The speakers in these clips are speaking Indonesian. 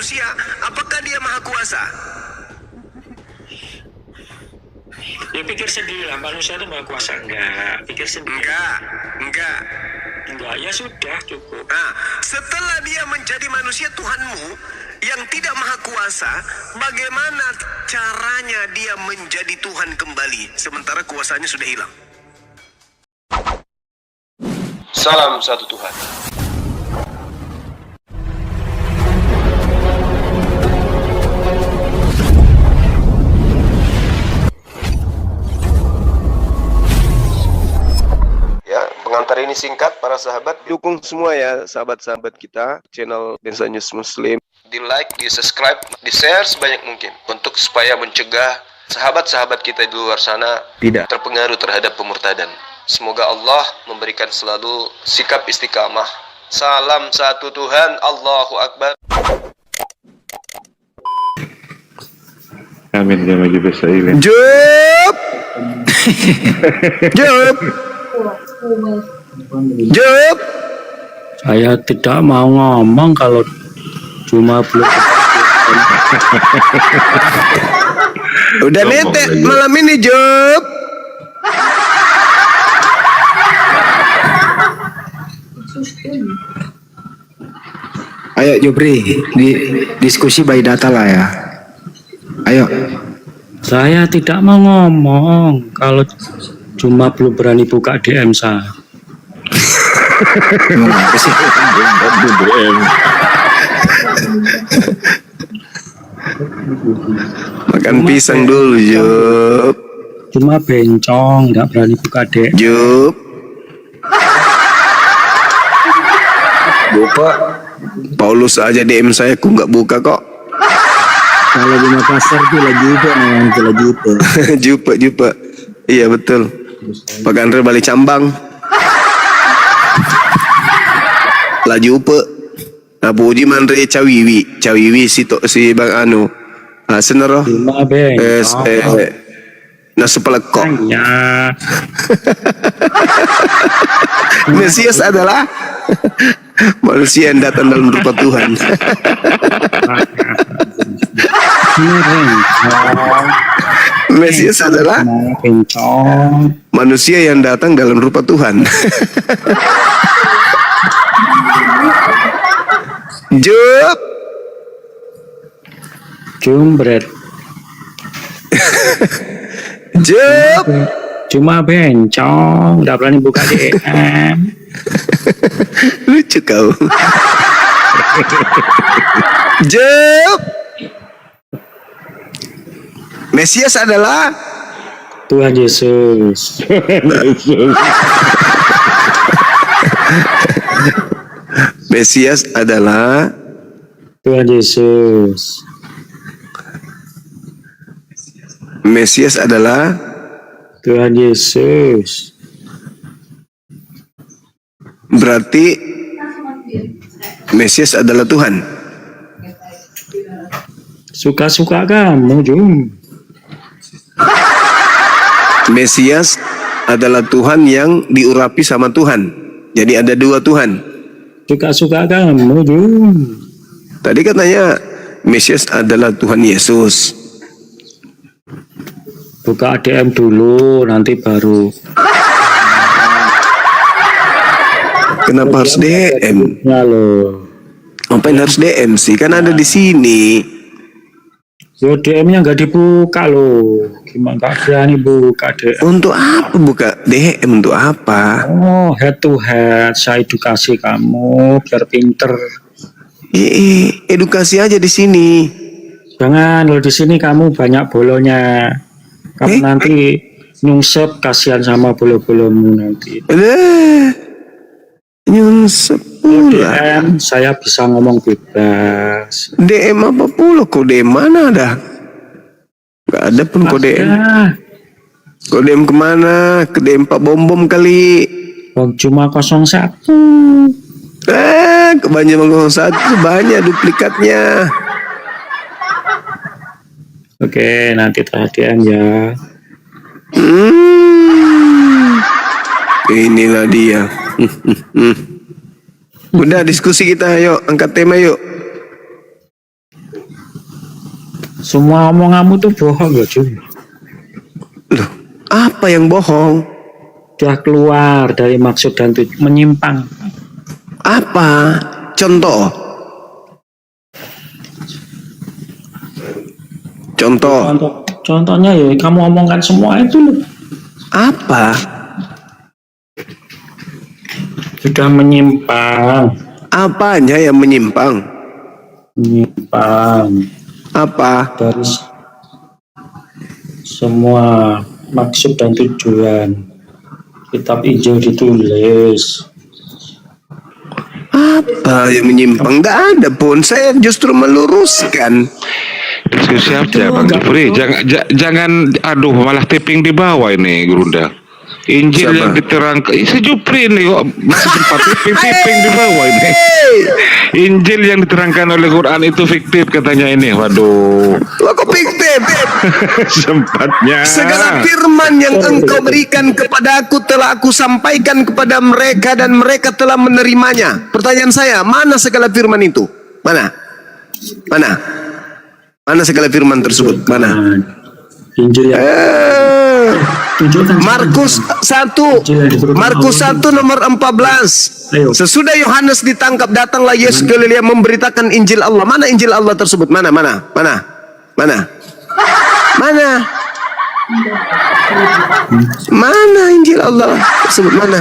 manusia, apakah dia maha kuasa? Ya pikir sendiri lah, manusia itu maha kuasa. Enggak, pikir sendiri. Enggak, ya sudah cukup. Nah, setelah dia menjadi manusia Tuhanmu yang tidak maha kuasa, bagaimana caranya dia menjadi Tuhan kembali sementara kuasanya sudah hilang? Salam satu Tuhan. Ya, pengantar ini singkat para sahabat. Dukung semua ya sahabat-sahabat kita channel Densa News Muslim. Di like, di subscribe, di share sebanyak mungkin untuk supaya mencegah sahabat-sahabat kita di luar sana Tidak terpengaruh terhadap pemurtadan. Semoga Allah memberikan selalu sikap istiqamah. Salam satu Tuhan, Allahu Akbar. Amin ya maju besairin. Jup Jup Jup. Saya tidak mau ngomong kalau cuma belum. Udah netek malam ini Jup. Ayo Jupri, diskusi by data lah ya. Ayo. Saya tidak mau ngomong kalau cuma belum berani buka DM saya. Makan pisang dulu Jup. Cuma bencong, nggak berani buka DM. Jup. Buka. Paulus aja DM saya aku nggak buka kok. Kalau di Makassar tuh lagi itu namanya itu lagi itu. Jupe. Iya betul. Pak Andre balik cambang. Laju upe. Nah puji mandre cawiwi si Bang Anu. Ah senero. Cuma bencong. Nasi pelekok. Ya, Mesias adalah manusia yang datang dalam rupa Tuhan. cuma bencong. Mesias adalah Bencong. manusia yang datang dalam rupa Tuhan. Jup. Jumbret. Jup. Cuma bencong, nggak berani buka DM. Lucu kau. Jup. Mesias adalah Tuhan Yesus. Mesias adalah Tuhan Yesus. Mesias adalah Tuhan Yesus. berarti Mesias adalah Tuhan. Suka-suka kamu, Jum. Mesias adalah Tuhan yang diurapi sama Tuhan. Jadi ada dua Tuhan. Suka-suka kamu, Jum. Tadi katanya Mesias adalah Tuhan Yesus. Buka DM dulu, nanti baru. Kenapa harus DM? Ya loh. Ngapain harus DM sih? Kan ada di sini. Yo DM-nya nggak dibuka loh. Gimana nggak berani buka DM? Untuk apa buka DM? Untuk apa? Oh, head to head. Saya edukasi kamu biar pinter. Edukasi aja di sini. Jangan loh, di sini kamu banyak bolonya. Kamu nanti nyungsep, kasihan sama bolo-bolomu nanti. Nyungsep pula. DM saya bisa ngomong bebas. DM apa pula? Kok DM mana ada? Gak ada pun kok DM. Kok DM kemana? Ke DM Pak Bom kali. Cuma 01. Kebanyakan 01 banyak duplikatnya. Oke, nanti DM ya. Inilah dia. Udah diskusi kita, yuk angkat tema yuk. Semua omonganmu tuh bohong loh, Jun. Loh, apa yang bohong? Sudah keluar dari maksud dan tujuan, menyimpang. Apa? Contoh. Contohnya ya kamu omongkan semua itu loh. Apa? Sudah menyimpang. Apanya yang menyimpang? Menyimpang Apa? dari semua maksud dan tujuan kitab Injil ditulis. Apa yang menyimpang? Nggak ada pun. Saya justru meluruskan. Diskusi aja Bang Jupri, jangan aduh malah tipping di bawah ini Gerunda. Injil Siapa? yang diterangkan si Jupri ini kok masih sempat tipping di bawah ini. Injil yang diterangkan oleh Quran itu fiktif katanya ini. Waduh. Lo kok fiktif? Sempatnya. Segala firman yang engkau berikan kepada aku telah aku sampaikan kepada mereka dan mereka telah menerimanya. Pertanyaan saya, mana segala firman itu? Mana? Mana segala firman tersebut? Mana? Injil yang tunjukkan Markus 1 nomor 14. Ayo. Sesudah Yohanes ditangkap, datanglah Yesus ke Galilea memberitakan Injil Allah. Mana Injil Allah tersebut? Mana? Mana Injil Allah tersebut? Mana?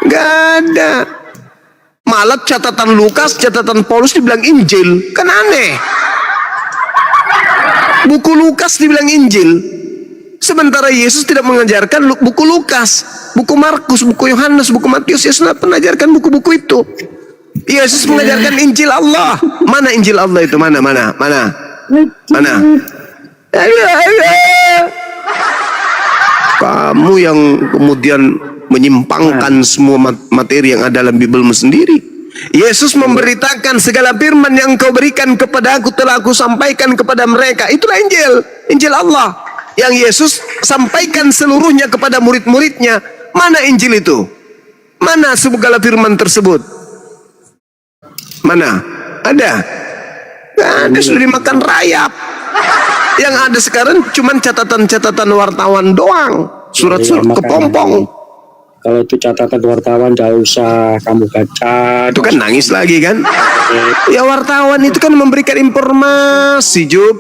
Gak ada. Malah catatan Lukas, catatan Paulus dibilang Injil. Kan aneh. Buku Lukas dibilang Injil. Sementara Yesus tidak mengajarkan buku Lukas, buku Markus, buku Yohanes, buku Matius. Yesus tidak mengajarkan buku-buku itu. Yesus mengajarkan Injil Allah. Mana Injil Allah itu? Mana? Kamu yang kemudian menyimpangkan semua materi yang ada dalam Bibelmu sendiri. Yesus memberitakan segala firman yang kau berikan kepada aku telah aku sampaikan kepada mereka. Itulah Injil Allah yang Yesus sampaikan seluruhnya kepada murid-muridnya. Mana Injil itu? Mana segala firman tersebut? Mana? Ada? Gak ada, sudah dimakan rayap. Yang ada sekarang cuma catatan-catatan wartawan doang, surat-surat kepompong. Kalau itu catatan wartawan, gak usah kamu baca. Itu kan nangis lagi kan? Ya wartawan itu kan memberikan informasi, Jub.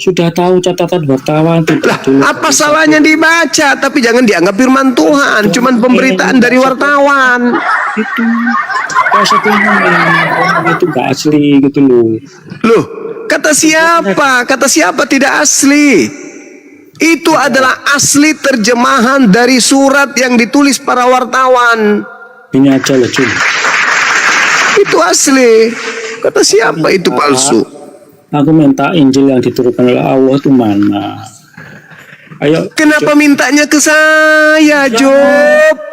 Sudah tahu catatan wartawan. Lah, apa salahnya dibaca? Tapi jangan dianggap firman Tuhan, cuman pemberitaan dari wartawan. Itu itu gak asli gitu loh. Loh, kata siapa? Kata siapa tidak asli? Itu adalah asli terjemahan dari surat yang ditulis para wartawan. Ini aja loh, Jun. Itu asli. Kata siapa itu palsu? Aku minta Injil yang diturunkan oleh Allah itu mana? Ayo. Kenapa mintanya ke saya, Job?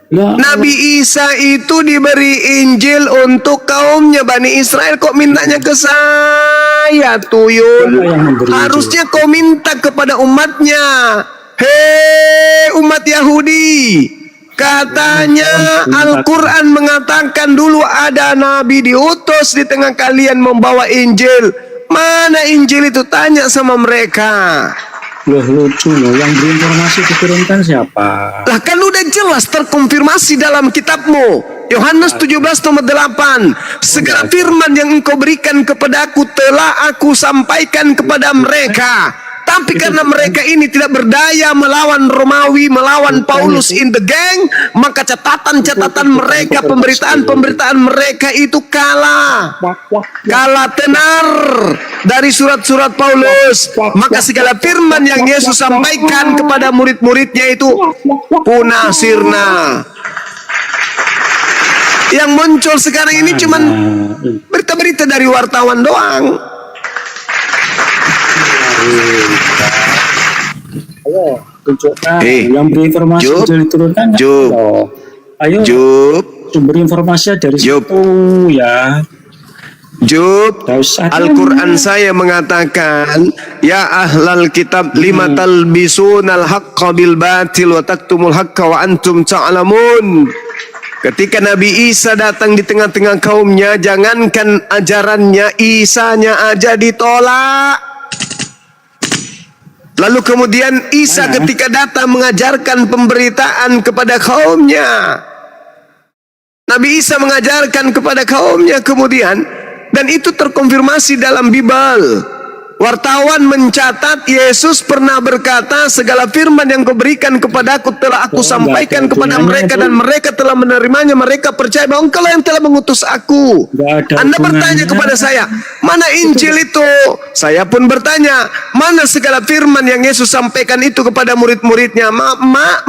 Ya, Nabi Isa itu diberi Injil untuk kaumnya Bani Israel. Kok mintanya ke saya, Tuyul? Harusnya kau minta kepada umatnya. Hei umat Yahudi, katanya Al-Quran mengatakan dulu ada Nabi diutus di tengah kalian membawa Injil. Mana Injil itu? Tanya sama mereka. Loh, lucu loh, yang berinformasi diturunkan siapa? Lah kan udah jelas terkonfirmasi dalam kitabmu. Yohanes 17 nomor 8. Segala firman yang engkau berikan kepadaku telah aku sampaikan kepada mereka. Tapi karena mereka ini tidak berdaya melawan Romawi, melawan Paulus in the gang, maka catatan-catatan mereka, pemberitaan-pemberitaan mereka itu kalah tenar dari surat-surat Paulus. Maka segala firman yang Yesus sampaikan kepada murid-muridnya itu punah sirna. Yang muncul sekarang ini cuman berita-berita dari wartawan doang. Ayo, tunjukkan yang berinformasi diturunkan. Ayo, sumber informasi dari situ ya. Jub, Al-Quran saya mengatakan, ya ahlal kitab lima talbisunal haqqa bil batil wa taktumul haqqa wa antum ta'lamun. Ketika Nabi Isa datang di tengah-tengah kaumnya, jangankan ajarannya, Isanya aja ditolak. Lalu kemudian Isa ketika datang mengajarkan pemberitaan kepada kaumnya. Nabi Isa mengajarkan kepada kaumnya kemudian, dan itu terkonfirmasi dalam Bible. Wartawan mencatat Yesus pernah berkata, segala firman yang kau berikan kepadaku telah aku sampaikan kepada mereka dan mereka telah menerimanya. Mereka percaya bahwa engkau yang telah mengutus aku. Anda bertanya kepada saya, mana Injil itu? Saya pun bertanya, mana segala firman yang Yesus sampaikan itu kepada murid-muridnya? Mana?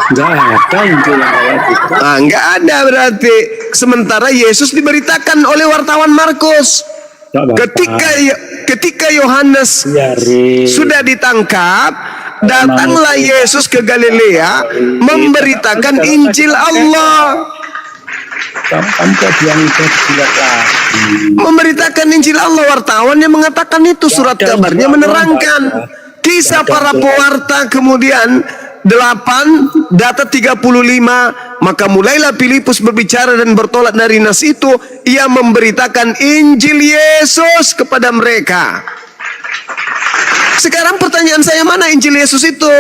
Enggak ada Injil yang kayak gitu. Enggak ada berarti. Sementara Yesus diberitakan oleh wartawan Markus. Ketika Yohanes sudah ditangkap, datanglah Yesus ke Galilea memberitakan Injil Allah. Memberitakan Injil Allah. Wartawan yang mengatakan itu, surat kabarnya menerangkan. Kisah para pewarta kemudian 8 data 35, maka mulailah Filipus berbicara dan bertolak dari nas itu, ia memberitakan Injil Yesus kepada mereka. Sekarang pertanyaan saya, mana Injil Yesus itu?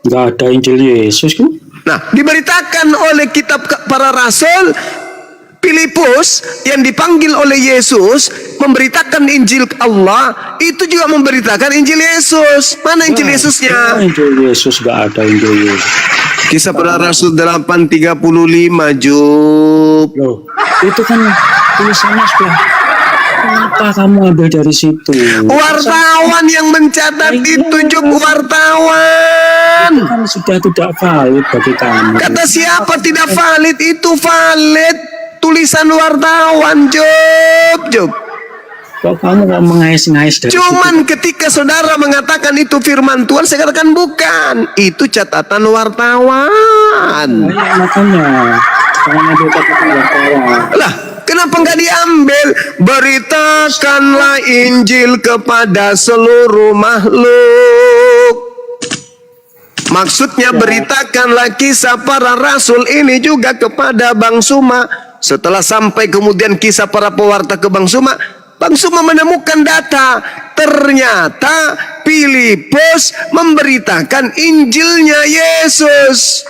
Enggak ada Injil Yesus kan? Nah, diberitakan oleh kitab para rasul. Filipus yang dipanggil oleh Yesus memberitakan Injil Allah, itu juga memberitakan Injil Yesus. Mana Injil Yesusnya? Injil Yesus gak ada Injil Yesus. Kisah para Rasul 8:35, Jub. Loh, itu kan tulisannya sudah. Kenapa kamu ambil dari situ? Wartawan yang mencatat itu, Jub, wartawan. Itu kan sudah tidak valid bagi kamu. Kata siapa tidak valid? Itu valid. Tulisan wartawan, Jub. Kok kamu kok mengais-ngais dari Cuman situ? ketika saudara mengatakan itu firman Tuhan, saya katakan bukan. Itu catatan wartawan. Ya, makanya jangan ambil catatan wartawan. Lah, kenapa nggak diambil? Beritakanlah Injil kepada seluruh makhluk. Maksudnya beritakanlah kisah para rasul ini juga kepada Bang Suma. Setelah sampai kemudian kisah para pewarta ke Bang Suma menemukan data. Ternyata Filipus memberitakan Injilnya Yesus.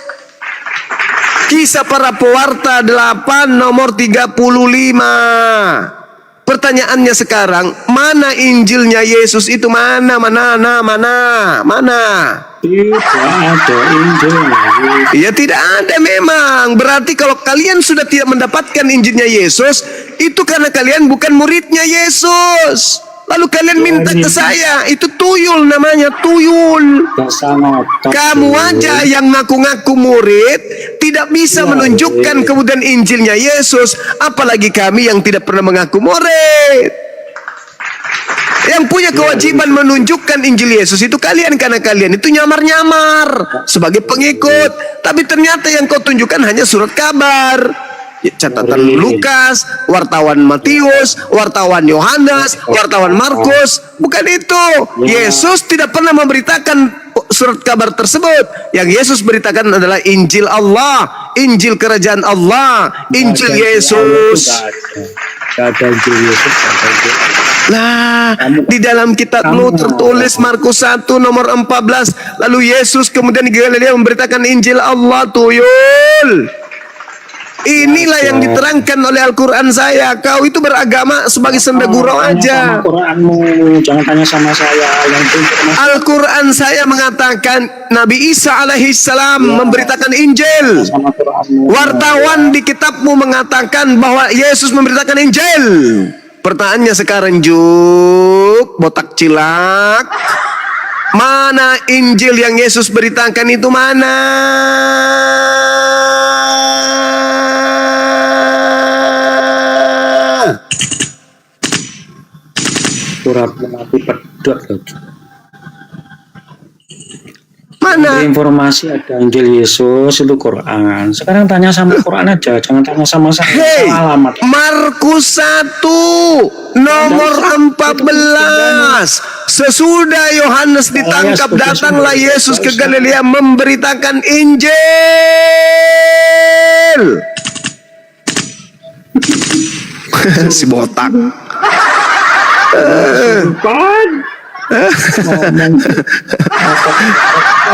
Kisah para pewarta 8 nomor 35. Pertanyaannya sekarang, mana Injilnya Yesus itu? Mana? Tidak ada Injilnya Yesus. Ya tidak ada memang. Berarti kalau kalian sudah tidak mendapatkan Injilnya Yesus, itu karena kalian bukan muridnya Yesus. Lalu kalian minta ke saya, itu tuyul namanya, tuyul. Kamu aja yang ngaku-ngaku murid, tidak bisa menunjukkan kemudian Injilnya Yesus. Apalagi kami yang tidak pernah mengaku murid. Yang punya kewajiban menunjukkan Injil Yesus itu kalian, karena kalian itu nyamar-nyamar sebagai pengikut. Tapi ternyata yang kau tunjukkan hanya surat kabar, catatan Lukas, wartawan Matius, wartawan Yohanes, wartawan Markus. Bukan itu. Yesus tidak pernah memberitakan surat kabar tersebut. Yang Yesus beritakan adalah Injil Allah, Injil kerajaan Allah, Injil Yesus. Nah, di dalam kitabmu tertulis Markus 1 nomor 14. Lalu Yesus kemudian di Galilea memberitakan Injil Allah, tuyul. Inilah yang diterangkan oleh Al-Quran saya. Kau itu beragama sebagai senda gurau aja. Al-Quranmu, jangan tanya sama saya. Al-Quran saya mengatakan Nabi Isa alaihissalam memberitakan Injil. Wartawan di kitabmu mengatakan bahwa Yesus memberitakan Injil. Pertanyaannya sekarang, Juk, botak cilak, mana Injil yang Yesus beritakan itu mana? Surat mati pedot lagi. Mana? informasi ada Injil Yesus itu Quran. Sekarang tanya sama Quran aja, jangan tanya sama saya. Hei, Salah alamat. Markus 1 nomor 14. Sesudah Yohanes ditangkap, datanglah Yesus ke Galilea memberitakan Injil. Si botak.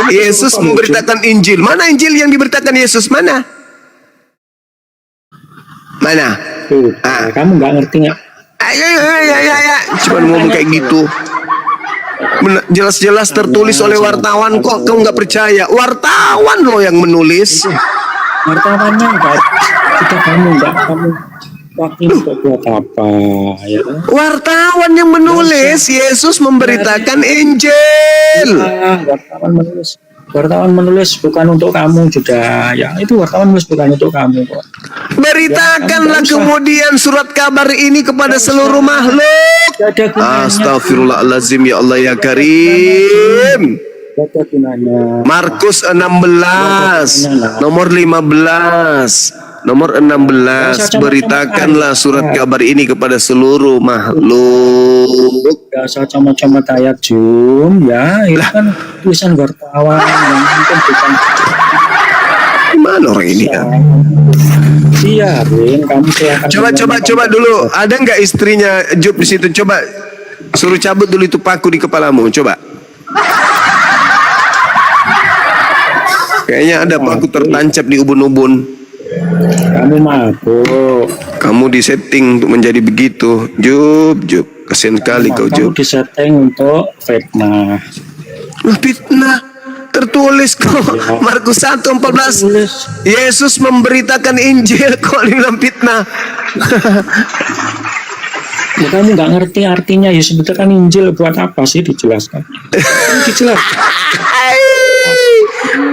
Yesus memberitakan Injil. Mana Injil yang diberitakan Yesus? Mana? Mana? Kamu nggak ngerti nggak? Ya. Cuma ngomong kayak gitu. Jelas-jelas tertulis oleh wartawan, kok kamu nggak percaya? Wartawan loh yang menulis. Wartawannya enggak, kamu wakil untuk buat apa ya? Wartawan yang menulis, Yesus memberitakan Injil. Wartawan menulis bukan untuk kamu juga ya, itu wartawan menulis bukan untuk kamu kok. Beritakanlah kemudian surat kabar ini kepada seluruh makhluk. Astagfirullahaladzim, ya Allah ya Karim. Markus 16 nomor 15 nomor 16, beritakanlah surat kabar ini kepada seluruh makhluk. Gak usah comot-comot ayat Jum ya, itu kan tulisan wartawan yang mungkin bukan. Gimana orang ini ya? Biarin kamu Coba dulu, ada nggak istrinya Job di situ? Coba suruh cabut dulu itu paku di kepalamu, coba. Kayaknya ada paku tertancap di ubun-ubun. Kamu mabuk. Kamu disetting untuk menjadi begitu, Job. Kasian kali kau, Job. Kamu disetting untuk fitnah. Fitnah tertulis kok, Markus 1:14. Yesus memberitakan Injil, kok dibilang fitnah. Ya, kamu nggak ngerti artinya. Ya sebetulnya kan Injil buat apa sih, dijelaskan. Dijelaskan.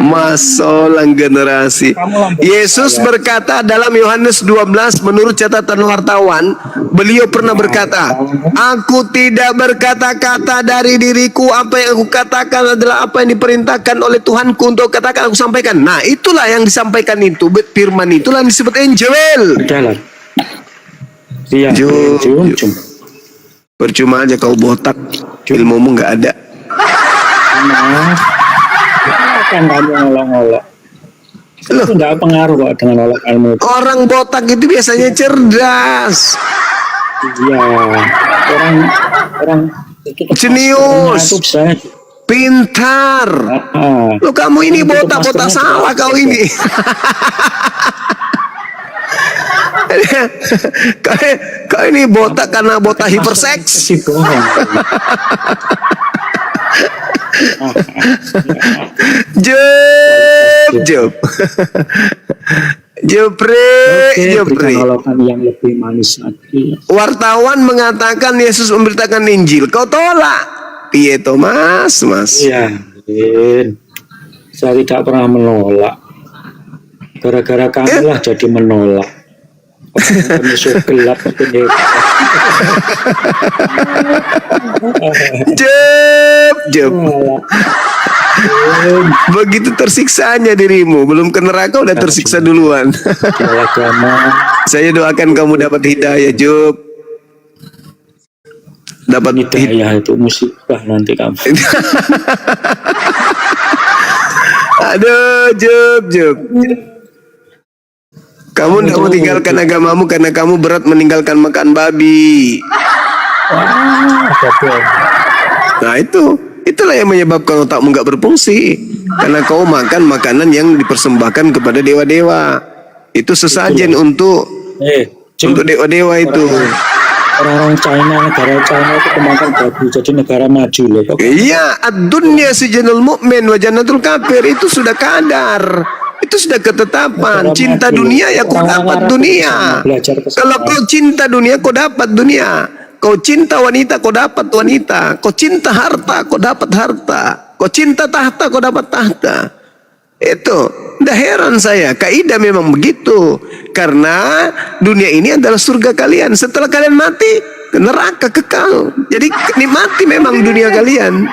Masolang generasi. Yesus berkata dalam Yohanes 12 menurut catatan wartawan, beliau pernah berkata, aku tidak berkata-kata dari diriku, apa yang aku katakan adalah apa yang diperintahkan oleh Tuhanku untuk katakan aku sampaikan. Nah, itulah yang disampaikan itu, firman itulah yang disebut Injil. Jalan. Iya, percuma aja kau botak, ilmumu nggak ada. Kan kamu ngolok-ngolok. Itu nggak pengaruh kok dengan olok ilmu. Orang botak itu biasanya cerdas. Iya, orang jenius, pintar. Lo kamu ini botak salah kau ini. Kau ini botak karena botak hiperseks. Jepri. Yang lebih manis lagi. Wartawan mengatakan Yesus memberitakan Injil, kau tolak. Piye to, Mas? Iya, saya tidak pernah menolak. Gara-gara kamu lah jadi menolak. Musuh gelap itu. Jep. Begitu tersiksanya dirimu, belum ke neraka udah tersiksa duluan. Saya doakan kamu dapat hidayah, Job. Dapat hidayah itu musibah nanti kamu. Aduh, Job. Kamu tidak mau tinggalkan agamamu karena kamu berat meninggalkan makan babi. Nah itulah yang menyebabkan otakmu nggak berfungsi. Karena kau makan makanan yang dipersembahkan kepada dewa-dewa. Itu sesajen untuk dewa-dewa itu. Orang-orang China, negara China itu kemakan babi, jadi negara maju loh. Iya, ad-dunya sijanul mu'min wa jannatul kafir, itu sudah kadar. Itu sudah ketetapan. Cinta dunia ya kau dapat dunia. Kalau kau cinta dunia kau dapat dunia. Kau cinta wanita kau dapat wanita. Kau cinta harta kau dapat harta. Kau cinta tahta kau dapat tahta. Itu dah heran saya. Kaidah memang begitu. Karena dunia ini adalah surga kalian. Setelah kalian mati ke neraka kekal. Jadi nikmati memang dunia kalian.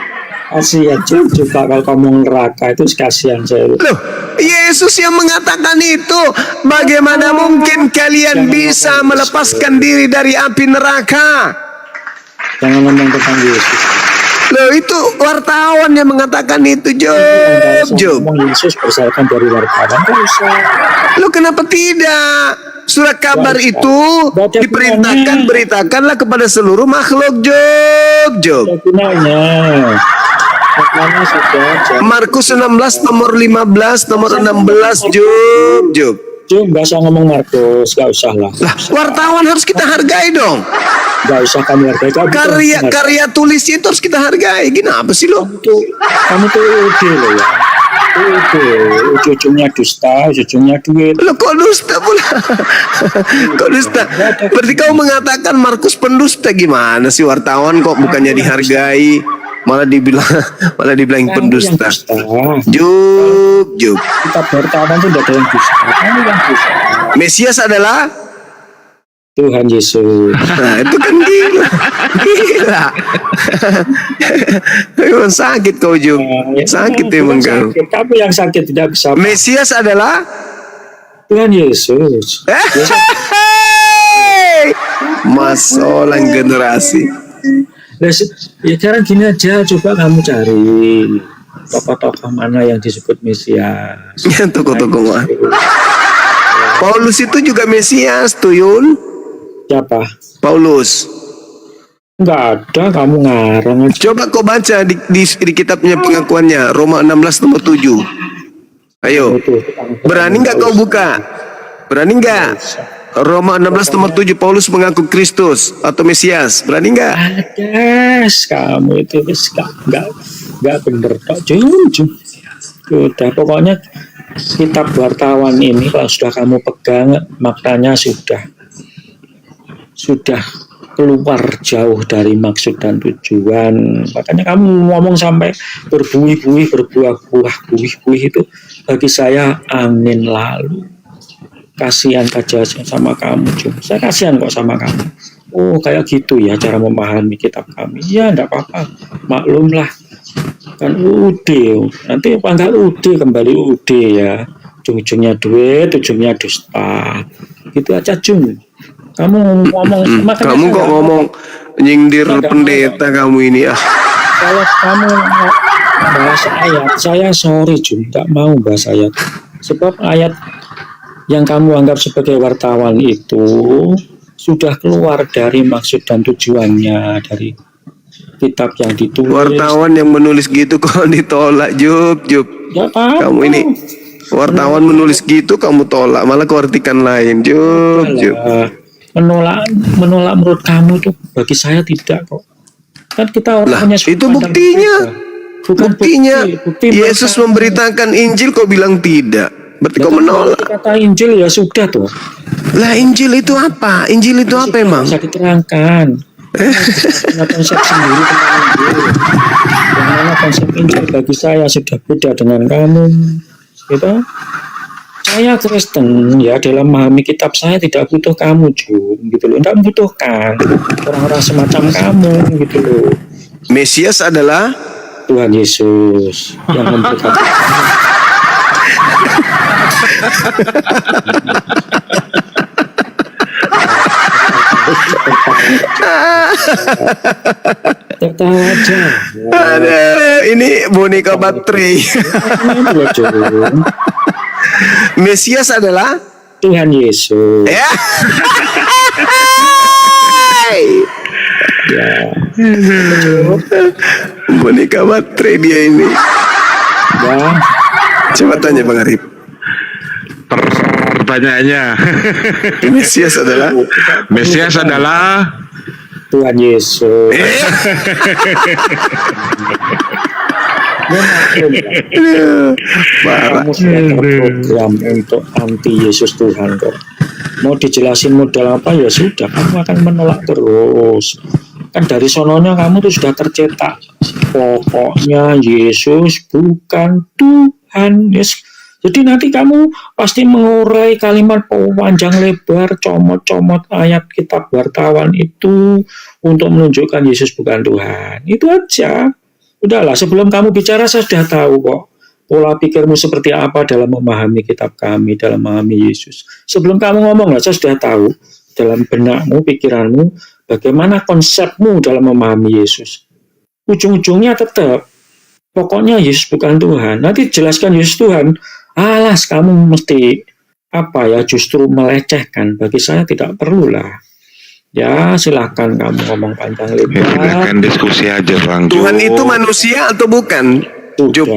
Kasihan juga kalau kamu neraka itu kasihan saya. Loh, Yesus yang mengatakan itu. Bagaimana mungkin kalian bisa melepaskan diri dari api neraka? Jangan ngomong tentang Yesus. Loh, itu wartawan yang mengatakan itu, Job. Ngomong Yesus berdasarkan dari wartawan kan usah. Loh, kenapa tidak? Surat kabar itu diperintahkan, beritakanlah kepada seluruh makhluk, Job. Gunanya. Maknanya sudah. Markus 16 nomor 15 nomor 16, Job. Nggak usah ngomong Markus, nggak usah lah. Lah, wartawan harus kita hargai dong. Nggak usah kamu hargai. Karya tulis itu harus kita hargai. Gimana sih lo? Kamu tuh udah loh ya. Ujung-ujungnya dusta, ujungnya duit. Lo kok dusta pula? Kok dusta? Berarti kau mengatakan Markus pendusta, gimana sih wartawan kok bukannya dihargai? Malah dibilang pendusta. Job. Kita bertawan tuh udah ada yang dusta. Kamu yang dusta. Mesias adalah Tuhan Yesus. Nah, itu kan gila. Emang sakit kau, Job. Sakit emang kau. Kamu yang sakit tidak bisa. Mesias adalah Tuhan Yesus. Masalah generasi. Ya sekarang gini aja, coba kamu cari tokoh-tokoh mana yang disebut Mesias. Ya, tokoh-tokoh mah. Paulus itu juga Mesias, Tuyun. Siapa? Paulus. Enggak ada, kamu ngarang aja. Coba kau baca di kitabnya pengakuannya, Roma 16 nomor 7. Ayo. Berani nggak kau buka? Berani nggak? Roma 16 nomor 7, Paulus mengaku Kristus atau Mesias. Berani nggak? Ada, kamu itu nggak bener kok. Jum. Udah, pokoknya kitab wartawan ini kalau sudah kamu pegang, maknanya sudah keluar jauh dari maksud dan tujuan. Makanya kamu ngomong sampai berbuih-buih, berbuah-buih itu bagi saya angin lalu. Kasihan saja sama kamu, Jum. Saya kasihan kok sama kamu. Oh, kayak gitu ya cara memahami kitab kami. Ya, enggak apa-apa. Maklumlah. Kan udah. Nanti enggak udah, kembali udah ya. Ujung-ujungnya duit, ujungnya dusta. Gitu aja, Jum. Kamu ngomong, kamu kok ngomong nyindir pendeta kamu ini ah. Kalau kamu bahas ayat, saya sorry, Jum. Enggak mau bahas ayat. Sebab ayat yang kamu anggap sebagai wartawan itu sudah keluar dari maksud dan tujuannya dari kitab yang ditulis. Wartawan yang menulis gitu kok ditolak, Job. Ya, kamu ini wartawan menulis gitu kamu tolak, malah kau artikan lain, Job. Menolak menurut kamu itu bagi saya tidak kok. Kan kita orangnya itu buktinya. Buktinya Yesus memberitakan Injil kok bilang tidak. Berarti kau menolak. Kata Injil ya sudah tuh. Lah Injil itu apa? Injil itu apa emang? Bisa diterangkan. Konsep sendiri tentang Injil. Yang mana konsep Injil bagi saya sudah beda dengan kamu. Gitu. Saya Kristen ya, dalam memahami kitab saya tidak butuh kamu, Jum, gitu loh. Tidak membutuhkan orang-orang semacam kamu, gitu loh. Mesias adalah Tuhan Yesus yang memberikan. Tertawa aja. Ada ini boneka baterai. Mesias adalah Tuhan Yesus. Ya. Ya. Boneka baterai dia ini. Ya. Coba tanya Bang Arif. Pertanyaannya. Mesias adalah Tuhan Yesus. Kamu sudah terprogram untuk anti Yesus Tuhan kok. Mau dijelasin model apa ya sudah, kamu akan menolak terus. Kan dari sononya kamu tuh sudah tercetak. Pokoknya Yesus bukan Tuhan. Yes. Jadi nanti kamu pasti mengurai kalimat panjang lebar, comot-comot ayat kitab wartawan itu untuk menunjukkan Yesus bukan Tuhan. Itu aja. Udahlah, sebelum kamu bicara saya sudah tahu kok pola pikirmu seperti apa dalam memahami kitab kami, dalam memahami Yesus. Sebelum kamu ngomong, saya sudah tahu dalam benakmu, pikiranmu, bagaimana konsepmu dalam memahami Yesus. Ujung-ujungnya tetap, pokoknya Yesus bukan Tuhan. Nanti jelaskan Yesus Tuhan, alas kamu mesti justru melecehkan. Bagi saya tidak perlulah. Ya silahkan kamu ngomong panjang lebar. Kan diskusi aja Bang. Tuhan itu manusia atau bukan? Job.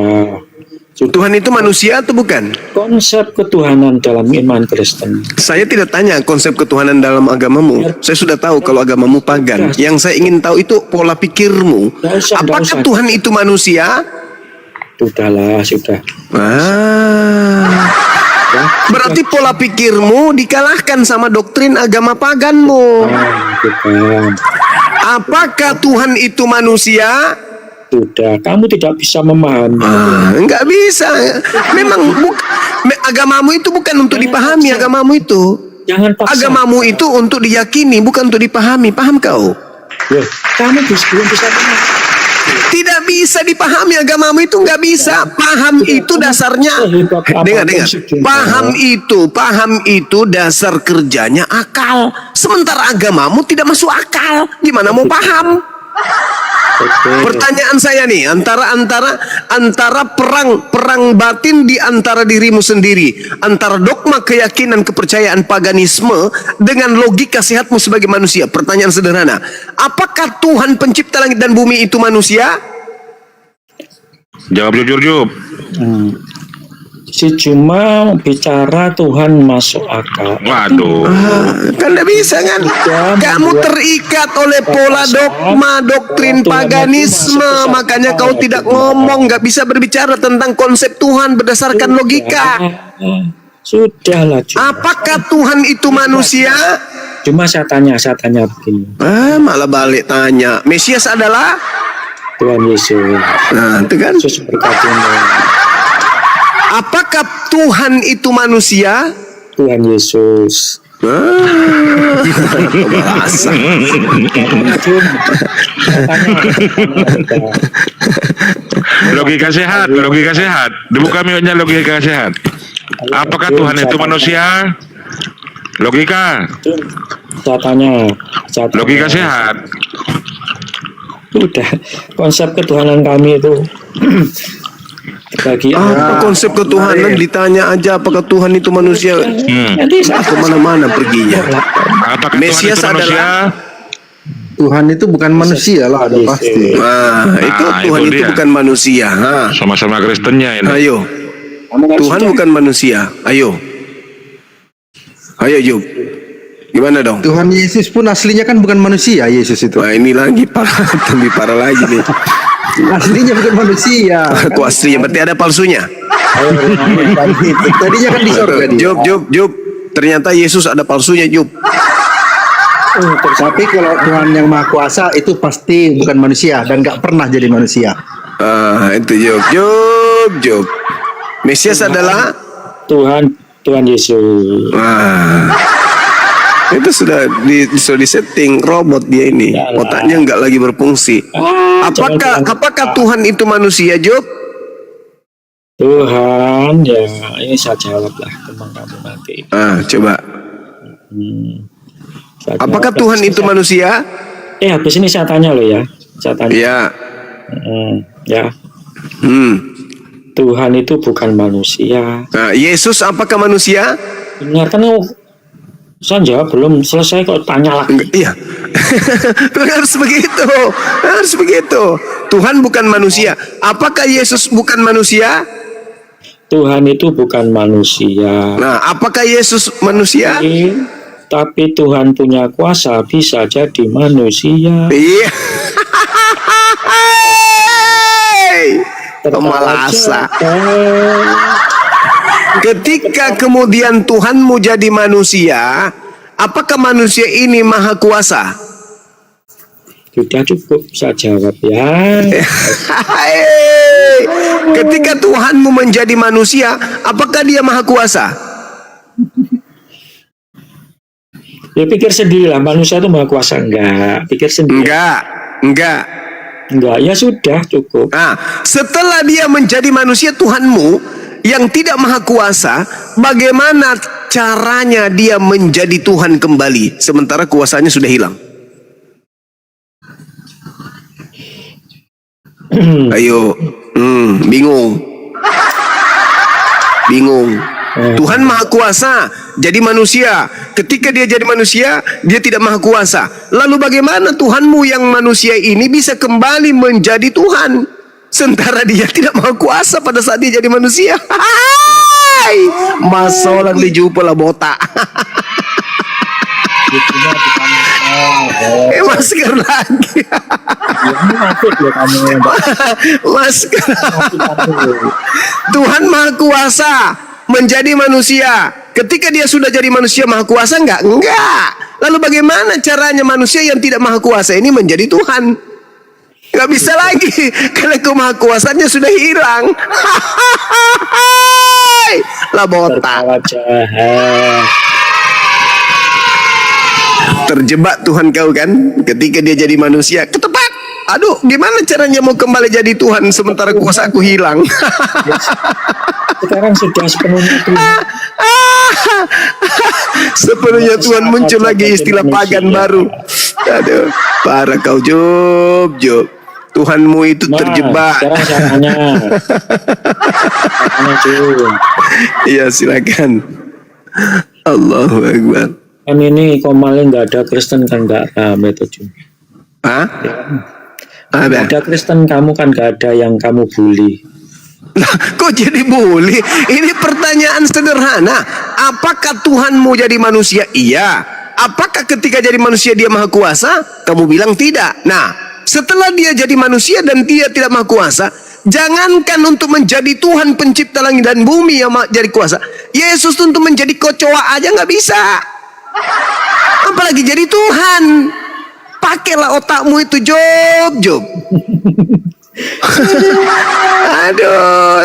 Tuhan itu manusia atau bukan? Konsep ketuhanan dalam iman Kristen. Saya tidak tanya konsep ketuhanan dalam agamamu. Saya sudah tahu kalau agamamu pagan. Yang saya ingin tahu itu pola pikirmu. Apakah Tuhan itu manusia? Sudahlah, sudah. Berarti pola pikirmu dikalahkan sama doktrin agama paganmu. Bukan. Apakah Tuhan itu manusia? Sudah, kamu tidak bisa memahami. Enggak bisa. Memang agamamu itu bukan untuk dipahami. Agamamu itu. Jangan paksa. Agamamu itu untuk diyakini, bukan untuk dipahami. Paham kau? Loh, kamu belum bisa memahami. Tidak bisa dipahami agamamu itu, nggak bisa. Paham itu dasarnya. Dengar. Paham itu dasar kerjanya akal. Sementara agamamu tidak masuk akal. Gimana mau paham? Pertanyaan saya nih, antara perang batin di antara dirimu sendiri, antara dogma keyakinan kepercayaan paganisme dengan logika sehatmu sebagai manusia. Pertanyaan sederhana, apakah Tuhan pencipta langit dan bumi itu manusia? Jawab jujur, Job. Si cuma bicara Tuhan masuk akal. Waduh. Kan tidak bisa kan? Kamu terikat oleh pola dogma doktrin paganisme, makanya kau tidak ngomong, nggak bisa berbicara tentang konsep Tuhan berdasarkan logika. Sudahlah. Apakah Tuhan itu manusia? Cuma saya tanya begini. Malah balik tanya. Mesias adalah Tuhan Yesus. Nah, itu kan. Yesus berkatnya. Apakah Tuhan itu manusia? Tuhan Yesus. Bahasa. Logika sehat. Dibuka mic-nya logika sehat. Apakah Tuhan itu manusia? Logika. Saya tanya. Logika sehat. Udah, konsep ketuhanan kami itu bagi apa konsep ketuhanan ditanya aja apakah Tuhan itu manusia? Nanti saya kemana-mana perginya. Apakah Mesias Tuhan itu manusia? Tuhan itu bukan manusia lah, ada pasti. Itu Tuhan itu bukan manusia. Sama-sama Kristennya ini. Ayo. Tuhan bukan manusia. Ayo Job. Gimana dong? Tuhan Yesus pun aslinya kan bukan manusia, Yesus itu. Wah, ini lagi parah, lebih parah lagi nih. Aslinya bukan manusia. Kok aslinya? Berarti ada palsunya. Tadinya kan di surga dia. Job. Ternyata Yesus ada palsunya, Job. Tapi kalau Tuhan yang Maha Kuasa itu pasti bukan manusia dan nggak pernah jadi manusia. Itu Job. Mesias adalah Tuhan Yesus. Itu sudah disetting robot dia ini. Otaknya nggak lagi berfungsi. Apakah Tuhan itu manusia, Job? Tuhan, ya ini saya jawablah teman kamu nanti. Coba. Apakah Tuhan itu manusia? Habis ini saya tanya loh ya. Ya. Ya. Tuhan itu bukan manusia. Yesus apakah manusia? Benar kan? Saya jawab belum selesai kok tanya lagi. Iya. Harus begitu. Tuhan bukan manusia. Apakah Yesus bukan manusia? Tuhan itu bukan manusia. Nah, apakah Yesus manusia? Tapi Tuhan punya kuasa bisa jadi manusia. Iya. Malasa. Ketika kemudian Tuhanmu jadi manusia, apakah manusia ini maha kuasa? Sudah cukup saya jawab ya. Ketika Tuhanmu menjadi manusia, apakah dia maha kuasa? Ya pikir sendirilah, manusia itu maha kuasa enggak? Pikir sendiri. Enggak. Enggak, ya sudah cukup. Nah, setelah dia menjadi manusia Tuhanmu yang tidak maha kuasa, bagaimana caranya dia menjadi Tuhan kembali sementara kuasanya sudah hilang? Ayo, bingung. Tuhan maha kuasa jadi manusia. Ketika dia jadi manusia, dia tidak maha kuasa. Lalu bagaimana Tuhanmu yang manusia ini bisa kembali menjadi Tuhan sementara dia tidak maha kuasa pada saat dia jadi manusia? Hai, masalah dijumpa lah botak. Masker lagi. Masker. Tuhan maha kuasa menjadi manusia. Ketika dia sudah jadi manusia maha kuasa enggak? Enggak. Lalu bagaimana caranya manusia yang tidak maha kuasa ini menjadi Tuhan? Enggak bisa lagi karena kemahakuasaannya sudah hilang. Lah botak. Terjebak Tuhan kau kan ketika dia jadi manusia. Ketepak. Aduh, gimana caranya mau kembali jadi Tuhan sementara kuasa aku hilang? Sekarang sudah sepenuhnya Tuhan. Sepenuhnya Tuhan muncul lagi istilah pagan baru. Aduh, parah kau Job. Tuhanmu itu terjebak. Sekarang caranya. Iya silakan. Allahu Akbar. Kan ini Komalnya nggak ada Kristen kan nggak rame tuh Jum. Hah? Ada. Ada Kristen kamu kan nggak ada yang kamu bully. Nah, kok jadi bully? Ini pertanyaan sederhana. Apakah Tuhanmu jadi manusia? Iya. Apakah ketika jadi manusia dia maha kuasa? Kamu bilang tidak. Nah, setelah dia jadi manusia dan dia tidak maha kuasa, jangankan untuk menjadi Tuhan pencipta langit dan bumi yang jadi kuasa, Yesus untuk menjadi kecoa aja nggak bisa. Apalagi jadi Tuhan. Pakailah otakmu itu Job. Aduh,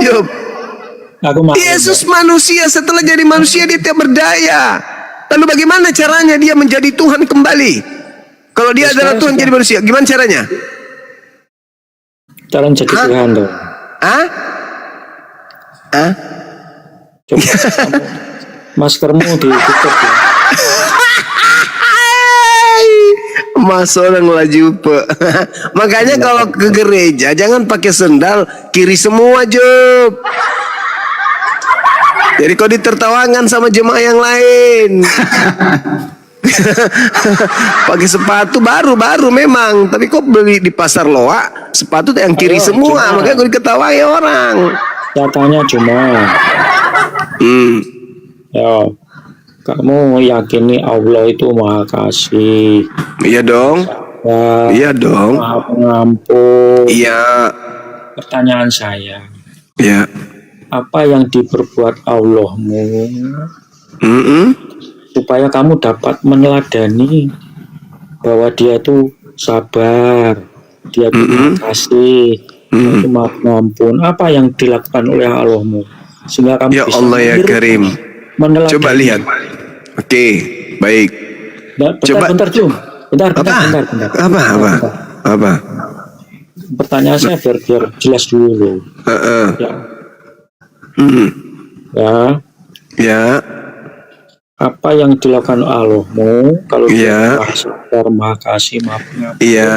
Job. Yesus manusia, setelah jadi manusia dia tidak berdaya. Lalu bagaimana caranya dia menjadi Tuhan kembali? Kalau dia adalah Tuhan jadi manusia, gimana caranya? Cara jadi Tuhan dong. Coba maskermu ditutup ya. Mas orang laju pe. Makanya kalau ke gereja jangan pakai sendal kiri semua Job. Jadi kau ditertawakan sama jemaah yang lain. Pakai sepatu baru memang, tapi kok beli di pasar loa sepatu yang kiri semua, makanya kau diketawain orang. Katanya cuma. Ya, kamu yakini Allah itu maha kasih. Iya dong. Iya dong. Maha pengampun. Iya. Pertanyaan saya. Iya. Apa yang diperbuat Allahmu supaya kamu dapat meneladani bahwa dia itu sabar, dia itu maha kasih, dia itu maha pengampun. Apa yang dilakukan oleh Allahmu sehingga kamu ya bisa Allah ya Karim. Coba lihat. Oke, baik. Bentar, Jum. Bentar. Apa? Pertanyaan saya biar jelas dulu. Ya. Apa yang dilakukan Allahmu kalau dia maha sabar, maha kasih, maha pengampun? Iya.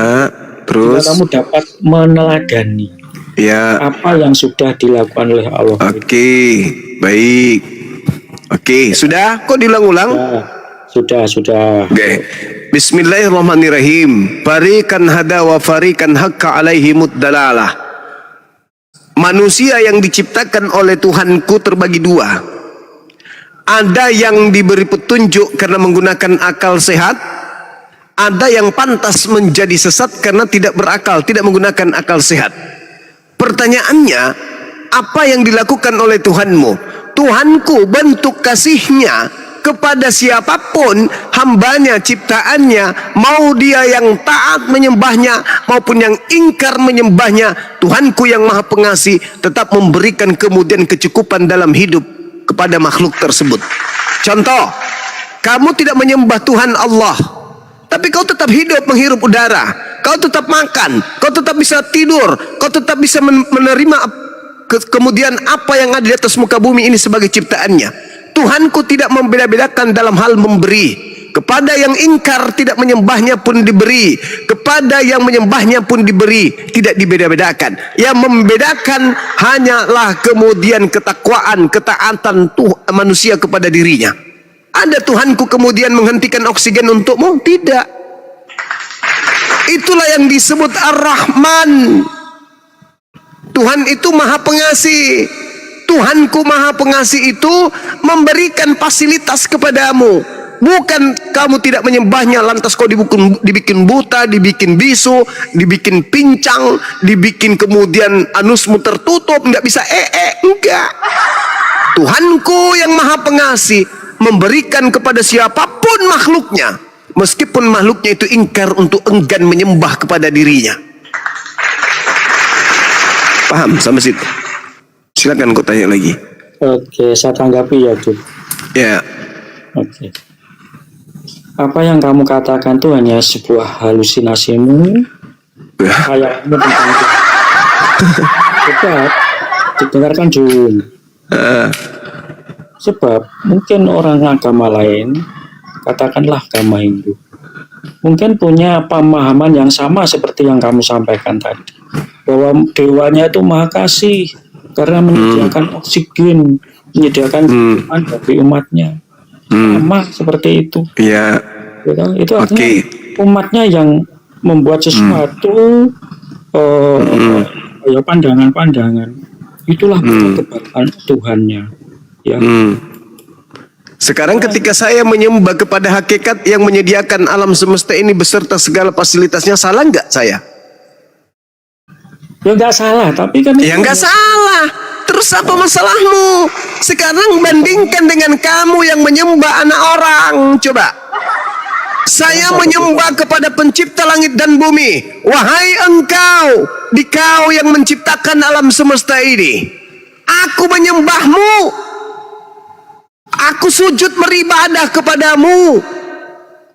Terus kamu dapat meneladani. Ya. Apa yang sudah dilakukan oleh Allah? Oke, baik. Oke, sudah? Kok diulang-ulang? Sudah. Oke. Bismillahirrahmanirrahim. Farikan hada wa farikan hakka alaihimud dalalah. Manusia yang diciptakan oleh Tuhanku terbagi dua. Ada yang diberi petunjuk karena menggunakan akal sehat. Ada yang pantas menjadi sesat karena tidak berakal, tidak menggunakan akal sehat. Pertanyaannya, apa yang dilakukan oleh Tuhanmu? Tuhanku bentuk kasihnya kepada siapapun hambanya, ciptaannya, mau dia yang taat menyembahnya maupun yang ingkar menyembahnya, Tuhanku yang maha pengasih tetap memberikan kemudian kecukupan dalam hidup kepada makhluk tersebut. Contoh, kamu tidak menyembah Tuhan Allah, tapi kau tetap hidup menghirup udara. kau tetap makan, kau tetap bisa tidur, kau tetap bisa menerima kemudian apa yang ada di atas muka bumi ini sebagai ciptaannya. Tuhanku tidak membeda-bedakan dalam hal memberi. Kepada yang ingkar tidak menyembahnya pun diberi, kepada yang menyembahnya pun diberi, tidak dibeda-bedakan. Yang membedakan hanyalah kemudian ketakwaan, ketaatan manusia kepada dirinya. Ada Tuhanku kemudian menghentikan oksigen untukmu? Tidak. Itulah yang disebut Ar-Rahman. Tuhan itu Maha Pengasih. Tuhanku Maha Pengasih itu memberikan fasilitas kepadamu. Bukan kamu tidak menyembahnya lantas kau dibikin buta, dibikin bisu, dibikin pincang, dibikin kemudian anusmu tertutup, tidak bisa enggak. Tuhanku yang Maha Pengasih memberikan kepada siapapun makhluknya, meskipun makhluknya itu ingkar untuk enggan menyembah kepada dirinya. Paham sampai situ? Silakan kau tanya lagi. Oke, saya tanggapi ya, Jun. Ya. Oke. Apa yang kamu katakan itu hanya sebuah halusinasimu, khayalmu tentang itu. Sebab, didengarkan Jun. Sebab, mungkin orang agama lain, katakanlah agama Hindu, mungkin punya pemahaman yang sama seperti yang kamu sampaikan tadi. Bahwa dewanya itu Maha Kasih, karena menyediakan oksigen, menyediakan kehidupan bagi umatnya. Sama seperti itu. Iya. Itu artinya umatnya yang membuat sesuatu ya pandangan-pandangan. Itulah kebebasan Tuhannya. Ya. Sekarang ketika saya menyembah kepada hakikat yang menyediakan alam semesta ini beserta segala fasilitasnya, salah nggak saya? Ya nggak salah, tapi kan ya nggak salah. Terus apa masalahmu? Sekarang bandingkan dengan kamu yang menyembah anak orang. Coba. Saya menyembah kepada pencipta langit dan bumi. Wahai engkau, dikau yang menciptakan alam semesta ini. Aku menyembahmu. Aku sujud beribadah kepadamu.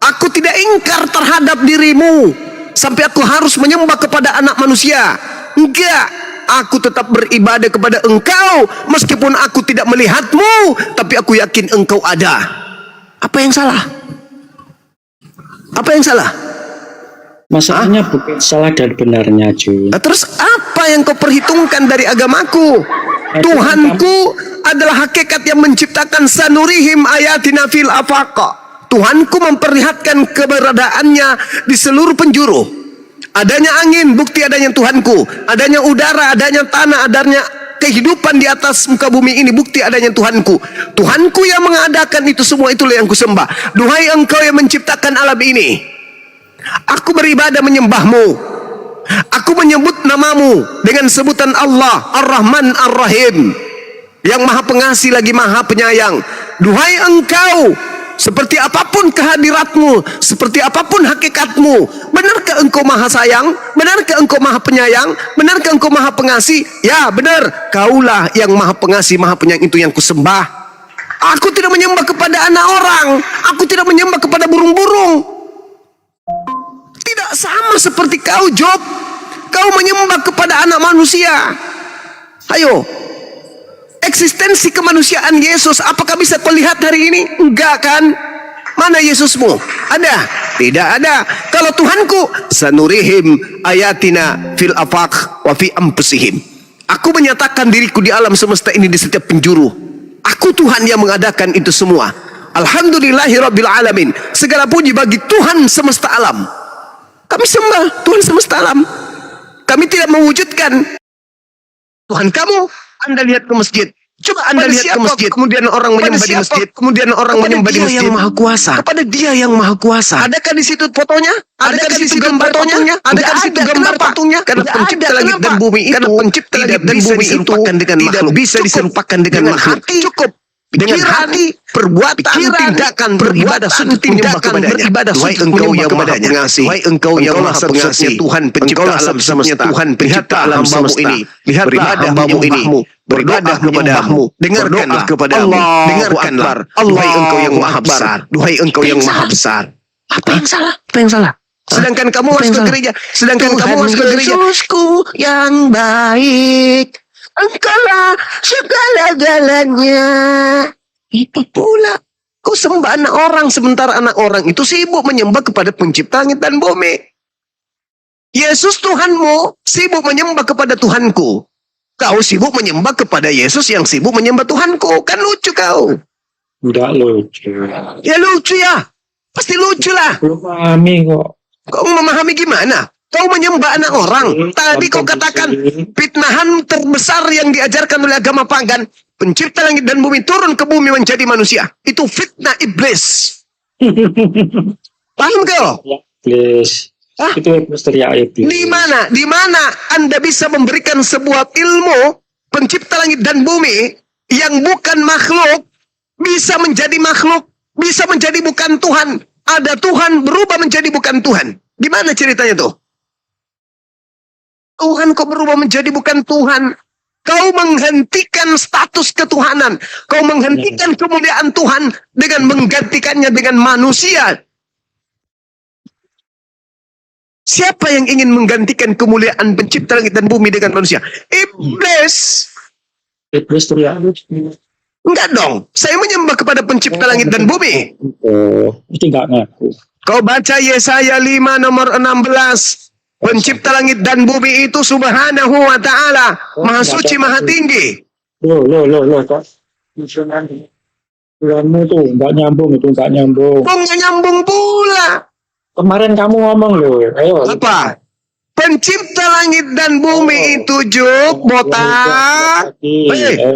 Aku tidak ingkar terhadap dirimu. Sampai aku harus menyembah kepada anak manusia. Enggak. Aku tetap beribadah kepada engkau meskipun aku tidak melihatmu, tapi aku yakin engkau ada. Apa yang salah? Apa yang salah? Masalahnya bukan salah dan benarnya, Jun. Nah, terus apa yang kau perhitungkan dari agamaku? Tuhanku adalah hakikat yang menciptakan sanurihim ayatina fil afaqa. Tuhanku memperlihatkan keberadaannya di seluruh penjuru. Adanya angin, bukti adanya Tuhanku. Adanya udara, adanya tanah, adanya kehidupan di atas muka bumi ini, bukti adanya Tuhanku. Tuhanku yang mengadakan itu semua, itulah yang kusembah. Duhai engkau yang menciptakan alam ini, aku beribadah menyembahmu. Aku menyebut namamu dengan sebutan Allah, Ar-Rahman Ar-Rahim, yang Maha Pengasih lagi Maha Penyayang. Duhai engkau, seperti apapun kehadiratmu, seperti apapun hakikatmu, benarkah engkau Maha Sayang? Benarkah engkau Maha Penyayang? Benarkah engkau Maha Pengasih? Ya, benar. Kaulah yang Maha Pengasih, Maha Penyayang, itu yang kusembah. Aku tidak menyembah kepada anak orang. Aku tidak menyembah kepada burung-burung. Tidak sama seperti kau, Job. Kau menyembah kepada anak manusia. Ayo. Eksistensi kemanusiaan Yesus, apakah bisa kau lihat hari ini? Enggak kan? Mana Yesusmu? Ada? Tidak ada. Kalau Tuhanku, sanurihim ayatina fil afaq wa fi anfusihim. Aku menyatakan diriku di alam semesta ini di setiap penjuru. Aku Tuhan yang mengadakan itu semua. Alhamdulillahirabbil alamin. Segala puji bagi Tuhan semesta alam. Kami sembah Tuhan semesta alam. Kami tidak mewujudkan Tuhan kamu. Anda lihat ke masjid. Coba Anda lihat ke masjid. Kemudian orang menyembah di masjid. Kemudian orang menyembah di masjid. Yang Maha Kuasa. Kepada Dia yang Maha Kuasa. Adakah di situ fotonya? Adakah di situ gambar fotonya? Adakah di situ gambar patungnya? Karena pencipta langit dan bumi itu, karena pencipta langit dan bumi itu tidak bisa diserupakan dengan makhluk. Cukup dengan hati, perbuatan, tindakan beribadah sujud menyembah kepadanya. Wahai engkau yang Maha Pengasih, wahai engkau yang Maha Pengasih, Tuhan pencipta alam semesta, Tuhan pencipta alam semesta ini. Lihatlah hambamu ini, beribadah kepadamu, dengarkanlah kepadamu, dengarkanlah. Duhai engkau yang maha besar, duhai engkau yang maha besar. Apa yang salah? Apa yang salah? Sedangkan kamu masuk ke gereja. Sedangkan kamu masuk ke gereja. Yesusku yang baik, Engkaulah segala-galanya. Itu pula. Kau sembah anak orang, sementara anak orang itu sibuk menyembah kepada pencipta langit dan bumi. Yesus Tuhanmu sibuk menyembah kepada Tuhanku. Kau sibuk menyembah kepada Yesus yang sibuk menyembah Tuhanku. Kan lucu kau. Enggak lucu. Ya lucu ya. Pasti lucu lah. Belum pahami kok. Kau memahami gimana? Kau menyembah anak orang. Tadi kau katakan fitnahan terbesar yang diajarkan oleh agama pagan. Pencipta langit dan bumi turun ke bumi menjadi manusia. Itu fitnah iblis. Paham kau? Iblis. Hah? Itu iblis teriak iblis. Di mana Anda bisa memberikan sebuah ilmu pencipta langit dan bumi yang bukan makhluk bisa menjadi makhluk, bisa menjadi bukan Tuhan. Ada Tuhan berubah menjadi bukan Tuhan. Gimana ceritanya tuh? Tuhan kok berubah menjadi bukan Tuhan? Kau menghentikan status ketuhanan. Kau menghentikan kemuliaan Tuhan dengan menggantikannya dengan manusia. Siapa yang ingin menggantikan kemuliaan pencipta langit dan bumi dengan manusia? Iblis. Iblis teriak. Enggak dong. Saya menyembah kepada pencipta langit dan bumi. Oh, itu enggak ngaku. Kau baca Yesaya 5 nomor 16. Pencipta langit dan bumi itu subhanahu wa ta'ala. Maha suci, maha tinggi. Loh, kok. Suranmu tuh enggak nyambung, enggak nyambung. Kok nggak nyambung pula? Kemarin kamu ngomong loh. Ayo. Apa? Pencipta langit dan bumi itu Juk, botak.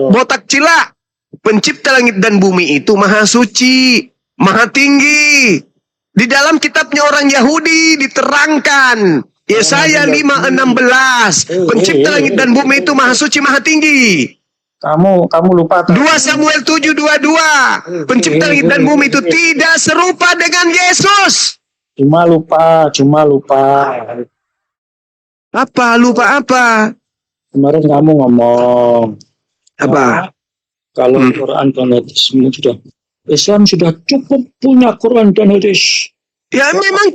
Botak cilak. Pencipta langit dan bumi itu maha suci, maha tinggi. Di dalam kitabnya orang Yahudi diterangkan. Yesaya 5:16. Pencipta langit dan bumi itu maha suci, maha tinggi. Kamu lupa. 2 Samuel 7:22. Pencipta langit dan bumi itu tidak serupa dengan Yesus. Cuma lupa. Apa? Lupa apa? Kemarin kamu ngomong. Apa? Kalau Quran dan hadis Islam sudah cukup punya Quran dan hadis. Ya memang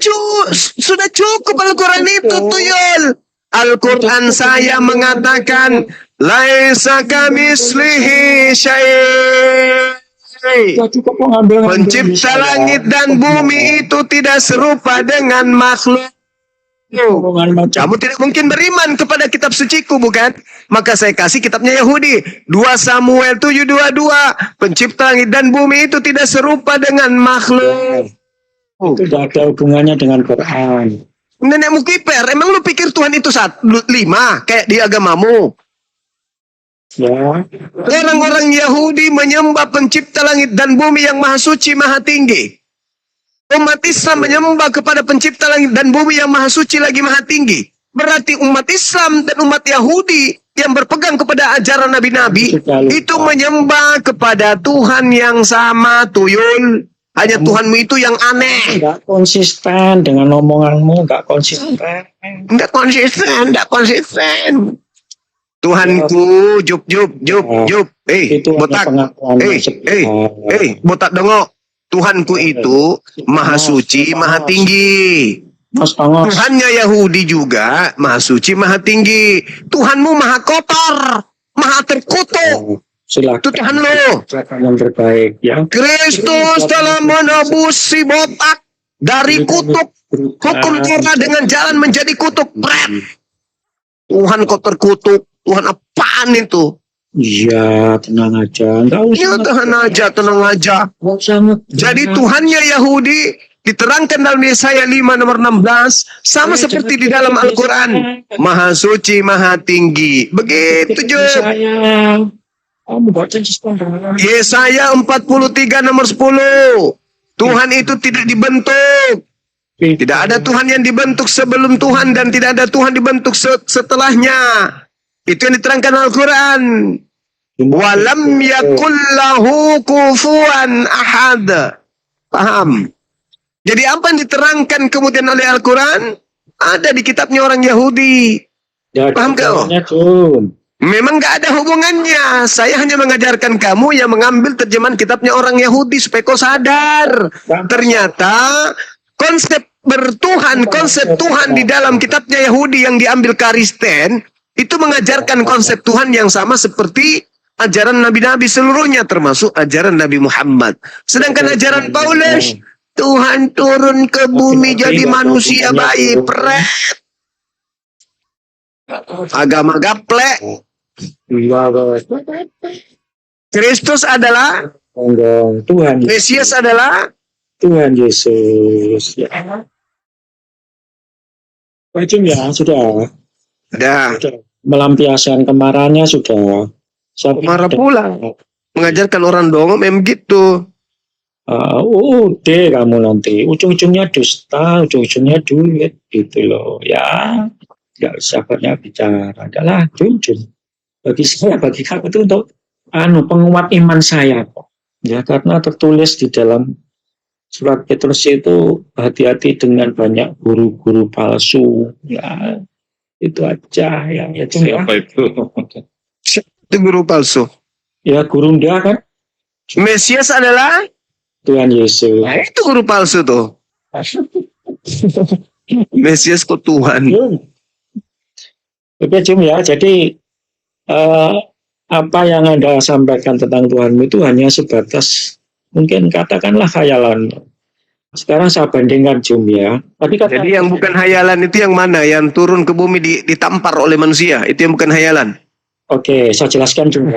sudah cukup Al-Quran itu tuyul. Al-Quran saya mengatakan laisa kamislihi syai'. Sudah cukup mengambil Pencipta langit dan bumi itu tidak serupa dengan makhluk. Kamu tidak mungkin beriman kepada kitab suciku, bukan? Maka saya kasih kitabnya Yahudi. 2 Samuel 7:22. Pencipta langit dan bumi itu tidak serupa dengan makhluk. Itu tidak ada hubungannya dengan Quran. Nenekmu kiper, emang lu pikir Tuhan itu 5 kayak di agamamu? Ya. Orang-orang Yahudi menyembah pencipta langit dan bumi yang maha suci, maha tinggi. Umat Islam menyembah kepada pencipta langit dan bumi yang maha suci lagi maha tinggi. Berarti umat Islam dan umat Yahudi yang berpegang kepada ajaran nabi-nabi itu menyembah kepada Tuhan yang sama, tuyul. Hanya Tuhanmu itu yang aneh. Enggak konsisten dengan omonganmu, enggak konsisten. Enggak konsisten. Tuhanku, Jup. Botak. Botak dongok. Tuhanku itu maha suci, maha tinggi. Tuhannya Yahudi juga maha suci, maha tinggi. Tuhanmu maha kotor, maha terkutuk. Silakan. Itu Tuhan lo. Yang terbaik ya. Kristus telah menebus si botak dari kutuk. Hukum Torah dengan jalan menjadi kutuk. Tuhan kok terkutuk. Tuhan apaan itu? Iya, tenang aja. Enggak usah. Tenang aja. Jadi Tuhannya Yahudi diterangkan dalam Yesaya 5 nomor 16 sama seperti di dalam Al-Quran. Maha suci, maha tinggi. Begitu juga. Yesaya 43 nomor 10. Tuhan itu tidak dibentuk. Tidak ada Tuhan yang dibentuk sebelum Tuhan dan tidak ada Tuhan dibentuk setelahnya. Itu yang diterangkan Al-Quran. Walam yakul lahu kufuwan ahad. Paham? Jadi apa yang diterangkan kemudian oleh Al-Quran ada di kitabnya orang Yahudi. Paham kau? Memang gak ada hubungannya. Saya hanya mengajarkan kamu yang mengambil terjemahan kitabnya orang Yahudi supaya kau sadar. Ternyata konsep bertuhan, konsep Tuhan di dalam kitabnya Yahudi yang diambil Kristen, itu mengajarkan konsep Tuhan yang sama seperti ajaran nabi-nabi seluruhnya, termasuk ajaran Nabi Muhammad. Sedangkan ajaran Paulus, Tuhan turun ke bumi jadi manusia bayi, pret. Agama gaplek. Kristus adalah Tuhan, Mesias adalah Tuhan Yesus. Ya. Wajib ya, sudah melampiaskan kemarahannya sudah. marah pula. Mengajarkan orang dongeng memang gitu. Udah kamu nanti ujung-ujungnya dusta, ujung-ujungnya duit gitu loh ya. Nggak usah banyak bicara, adalah jujur. Bagi saya, bagi kamu itu untuk penguat iman saya kok. Ya, karena tertulis di dalam surat Petrus itu hati-hati dengan banyak guru-guru palsu. Ya, itu aja ya. Itu ya. Siapa itu? Itu guru palsu. Ya, guru dia kan Mesias adalah Tuhan Yesus. Nah, itu guru palsu tuh. Mesias kok Tuhan. Oke, Jum ya. Jadi apa yang Anda sampaikan tentang Tuhanmu itu hanya sebatas mungkin katakanlah khayalan. Sekarang saya bandingkan, Jum ya. Jadi yang bukan hayalan itu yang mana? Yang turun ke bumi ditampar oleh manusia. Itu yang bukan hayalan. Oke, saya jelaskan Jum.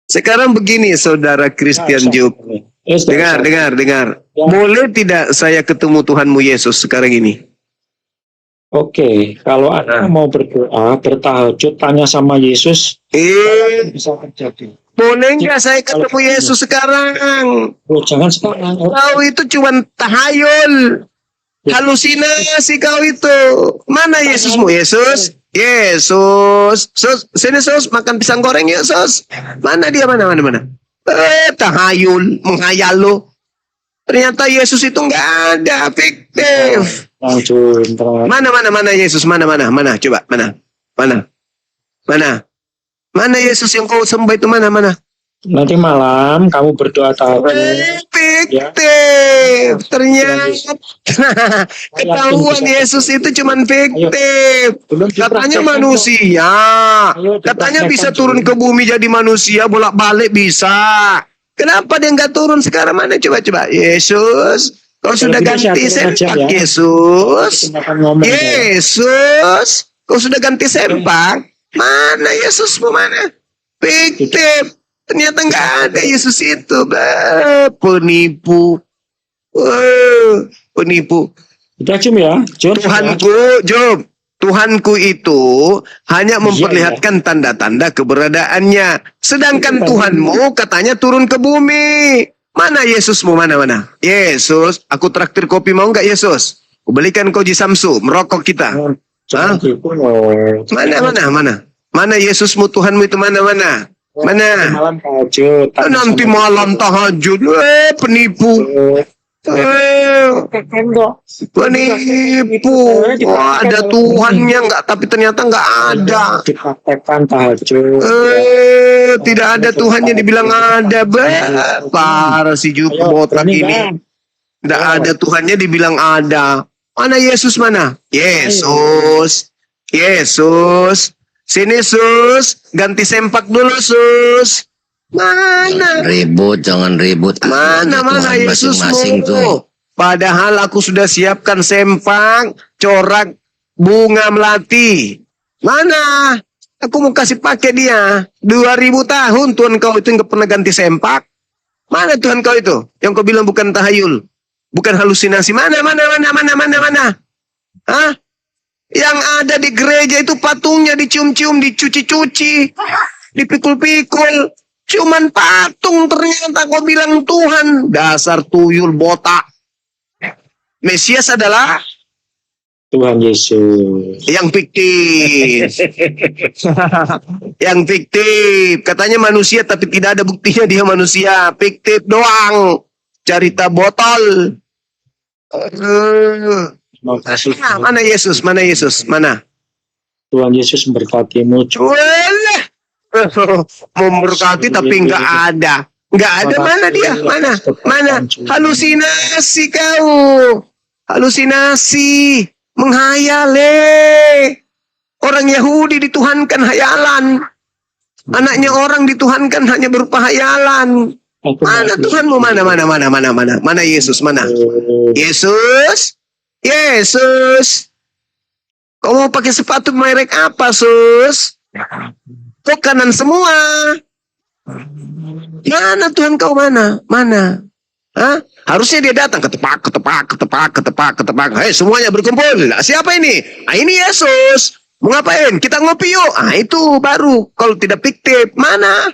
Sekarang begini, saudara Christian Job. Dengar. Boleh tidak saya ketemu Tuhanmu Yesus sekarang ini? Oke, kalau Anda mau berdoa, bertahajud, tanya sama Yesus, bisa terjadi. Boleh nggak saya ketemu Yesus sekarang? Oh, jangan sekarang. Kau itu cuma tahayul, halusinasi kau itu. Mana Yesusmu? Yesus, sini Sus, makan pisang goreng yuk Sus. Mana dia? Mana? Tahayul, menghayal lo. Ternyata Yesus itu nggak ada, fiktif. Mana Yesus? Mana? Coba, mana Yesus yang kau sembah itu mana? Nanti malam kamu berdoa tahajud. Fiktif. Ternyata ketahuan Yesus itu cuma fiktif. Katanya manusia. Katanya bisa turun ke bumi jadi manusia, bolak-balik bisa. Kenapa dia nggak turun sekarang? Mana coba? Yesus, kau sudah ganti sempak. Yesus, kau sudah ganti sempak. Mana Yesusmu mana? Fiktif. Ternyata nggak ada Yesus itu. Penipu. Udah Jum ya. Tuhanku itu hanya memperlihatkan tanda-tanda keberadaannya. Sedangkan Tuhanmu katanya turun ke bumi. Mana Yesusmu? Mana? Yesus, aku traktir kopi mau nggak Yesus? Aku belikan kau Samsu, merokok kita. Mana Yesusmu, Tuhanmu itu mana? Malam tahajud. Nanti malam tahajud. Penipu. Ada Tuhannya nggak? Tapi ternyata nggak ada. Dipraktekkan tahajud. Tidak ada Tuhannya dibilang ada. Parah si Jup botak ini. Tidak ada Tuhannya dibilang ada. Mana Yesus mana? Yesus. Sini Sus, ganti sempak dulu Sus. Mana? Jangan ribut. Mana Yesusmu? Padahal aku sudah siapkan sempak, corak, bunga melati. Mana? Aku mau kasih pakai dia. 2000 tahun Tuhan kau itu nggak pernah ganti sempak. Mana Tuhan kau itu? Yang kau bilang bukan tahayul, bukan halusinasi. Mana? Hah? Yang ada di gereja itu patungnya dicium-cium, dicuci-cuci, dipikul-pikul. Cuman patung ternyata kau bilang Tuhan. Dasar tuyul botak. Mesias adalah Tuhan Yesus. Yang fiktif. Yang fiktif. Katanya manusia tapi tidak ada buktinya dia manusia. Fiktif doang. Cerita botol. Mana Yesus? Mana? Tuhan Yesus memberkatimu. Memberkati tapi nggak ada. Nggak ada. Mana dia? Mana? Halusinasi kau. Halusinasi. Menghayal. Orang Yahudi dituhankan hayalan. Anaknya orang dituhankan hanya berupa hayalan. Mana Tuhanmu? Mana Yesus? Mana? Yesus? Yesus? Kau mau pakai sepatu merek apa, Sus? Kok kanan semua? Mana Tuhan kau? Mana? Hah? Harusnya dia datang ketepak. Hei, semuanya berkumpul. Siapa ini? Ini Yesus. Mau ngapain? Kita ngopi yuk. Itu baru. Kalau tidak fiktif, mana?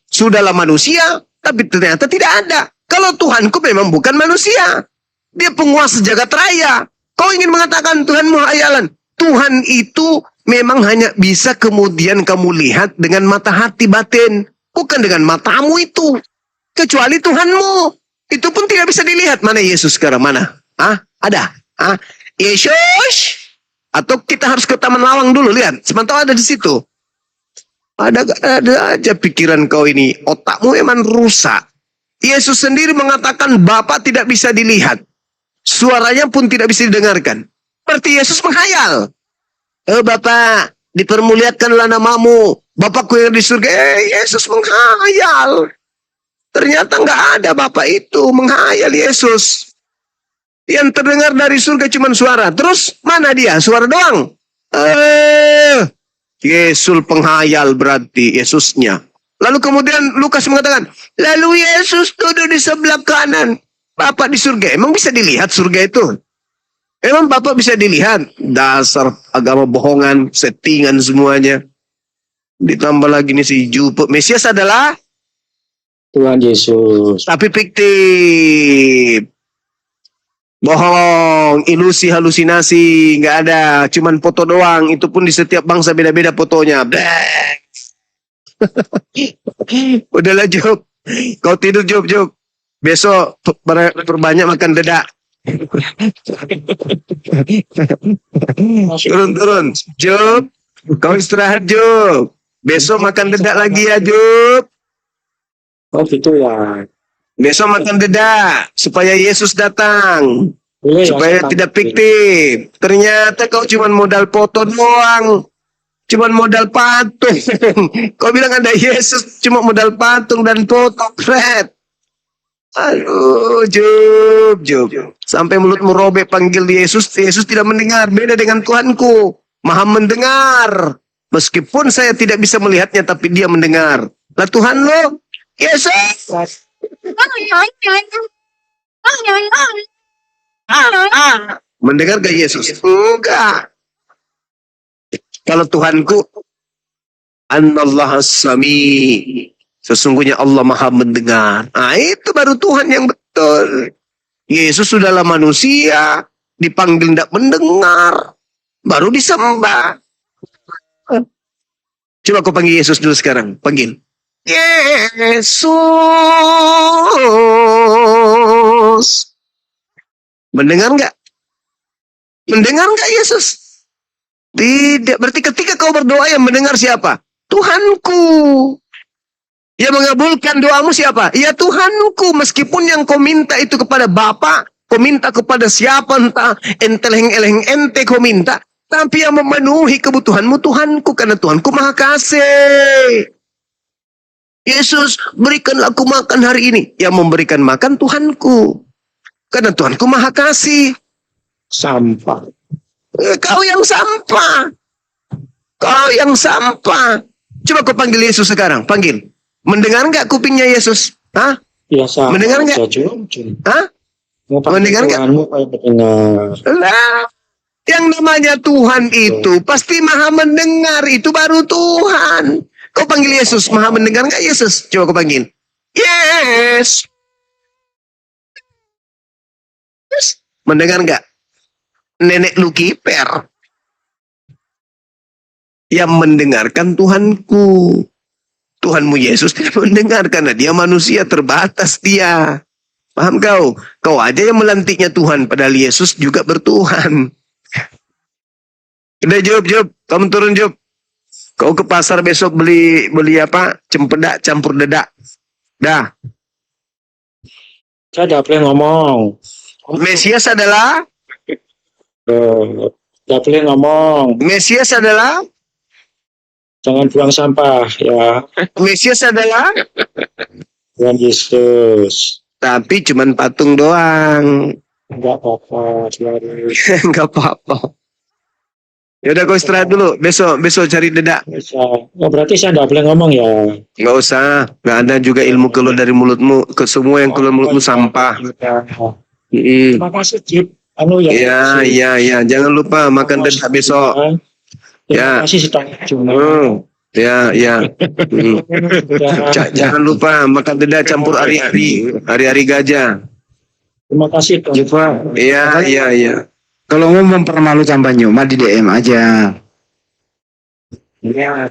Sudahlah manusia, tapi ternyata tidak ada. Kalau Tuhanku memang bukan manusia. Dia penguasa jagat raya. Kau ingin mengatakan Tuhanmu hayalan. Tuhan itu memang hanya bisa kemudian kamu lihat dengan mata hati batin. Bukan dengan matamu itu. Kecuali Tuhanmu. Itu pun tidak bisa dilihat. Mana Yesus sekarang? Mana? Ada? Yesus? Atau kita harus ke Taman Lawang dulu, lihat. Sementara ada di situ. Ada aja pikiran kau ini. Otakmu emang rusak. Yesus sendiri mengatakan Bapa tidak bisa dilihat. Suaranya pun tidak bisa didengarkan. Berarti Yesus menghayal. Bapa, dipermuliakanlah namamu. Bapakku yang di surga. Yesus menghayal. Ternyata nggak ada Bapa itu. Menghayal Yesus. Yang terdengar dari surga cuma suara. Terus mana dia? Suara doang. Yesus penghayal berarti Yesusnya. Lalu kemudian Lukas mengatakan, lalu Yesus duduk di sebelah kanan Bapa di surga. Emang bisa dilihat surga itu? Emang Bapa bisa dilihat? Dasar agama bohongan, settingan semuanya. Ditambah lagi nih si Jupo. Mesias adalah Tuhan Yesus. tapi fiktif. Bohong, ilusi, halusinasi, nggak ada, cuman foto doang. Itu pun di setiap bangsa beda-beda fotonya. Udahlah Job, kau tidur Job. Besok perbanyak makan dedak. Turun, Job. Kau istirahat Job. Besok makan dedak lagi ya Job. Oh gitu ya. Besok makan dedak supaya Yesus datang. Boleh, Supaya ya, tidak fiktif. Ternyata kau cuma modal foto doang. Cuma modal patung. Kau bilang ada Yesus cuma modal patung dan foto. Fred. Aduh, Job. Sampai mulutmu robek panggil Yesus. Yesus tidak mendengar. Beda dengan Tuhanku. Maha mendengar. Meskipun saya tidak bisa melihatnya, tapi dia mendengar. Lah Tuhan lo, Yesus. Mendengar gak Yesus? Enggak. Kalau Tuhanku, Anallah as-sami. Sesungguhnya Allah maha mendengar. Itu baru Tuhan yang betul. Yesus sudahlah manusia. Dipanggil tidak mendengar. Baru disembah. Coba kau panggil Yesus dulu sekarang. Panggil. Yesus. Mendengar nggak? Mendengar nggak Yesus? Tidak. Berarti ketika kau berdoa yang mendengar siapa? Tuhanku. Yang mengabulkan doamu siapa? Ya Tuhanku. Meskipun yang kau minta itu kepada Bapa, kau minta kepada siapa entah enteleng-eleng ente kau minta. Tapi yang memenuhi kebutuhanmu Tuhanku. Karena Tuhanku maha kasih. Yesus, berikanlah aku makan hari ini. Yang memberikan makan Tuhanku. Karena Tuhanku maha kasih. Sampah. Kau yang sampah. Kau yang sampah. Coba kau panggil Yesus sekarang. Panggil. Mendengar nggak kupingnya Yesus? Hah? Biasa. Mendengar nggak? Hah? Mendengar nggak? Mendengar. Lah, yang namanya Tuhan itu pasti maha mendengar. Itu baru Tuhan. Kau panggil Yesus. Maha mendengar nggak Yesus? Coba kau panggil. Yes. Mendengar nggak? Nenek Lukiper. Yang mendengarkan Tuhanku. Tuhanmu Yesus tidak mendengar karena dia manusia terbatas dia. Paham kau? Kau aja yang melantiknya Tuhan, padahal Yesus juga bertuhan. Udah Job. Kamu turun Job. Kau ke pasar besok beli apa? Cempedak campur dedak. Dah. Saya tidak boleh ngomong. Mesias adalah Tidak boleh ngomong. Mesias adalah Jangan buang sampah ya. Mesias adalah Tuhan Yesus. tapi cuman patung doang. Enggak apa-apa. Biarin. Enggak apa-apa. Ya udah kau istirahat dulu. Besok cari dedak. Bisa. Oh, berarti saya tidak boleh ngomong ya. Enggak usah. Enggak ada juga ilmu keluar dari mulutmu. Ke semua yang keluar mulutmu sampah. Terima kasih Cip. Iya. Jangan lupa makan dedak besok. Terima Ya. kasih sudah cuma. Ya. Jangan lupa makan dedak campur ari-ari gajah. Terima kasih Dong. Iya. Kalau mau mempermalu tambahnya, mah di DM aja. Ya,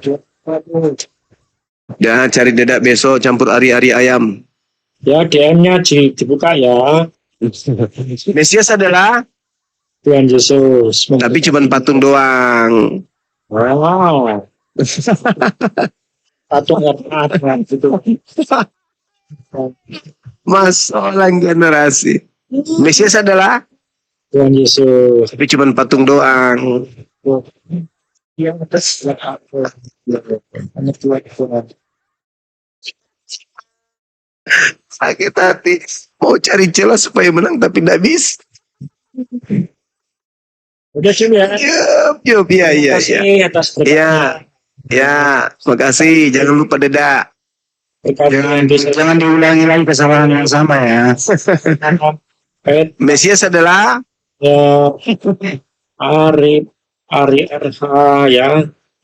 Dah cari dedak besok campur ari-ari ayam. ya DM-nya dibuka ya. Mesias adalah Tuhan Yesus. tapi cuman patung doang. Wow. Patung nggak gitu. Masalah generasi. Mesias adalah Tuhan Yesus. tapi cuman patung doang. Yang atas hanya Tuhan. Sakit hati. Mau cari celah supaya menang tapi tidak bisa. Udah Cip ya. Yup, iya. Terima kasih atas berkatnya. Ya, makasih. Jangan lupa dedak. Jangan diulangi lagi kesalahan yang sama ya. Mesias adalah Ari RH ya.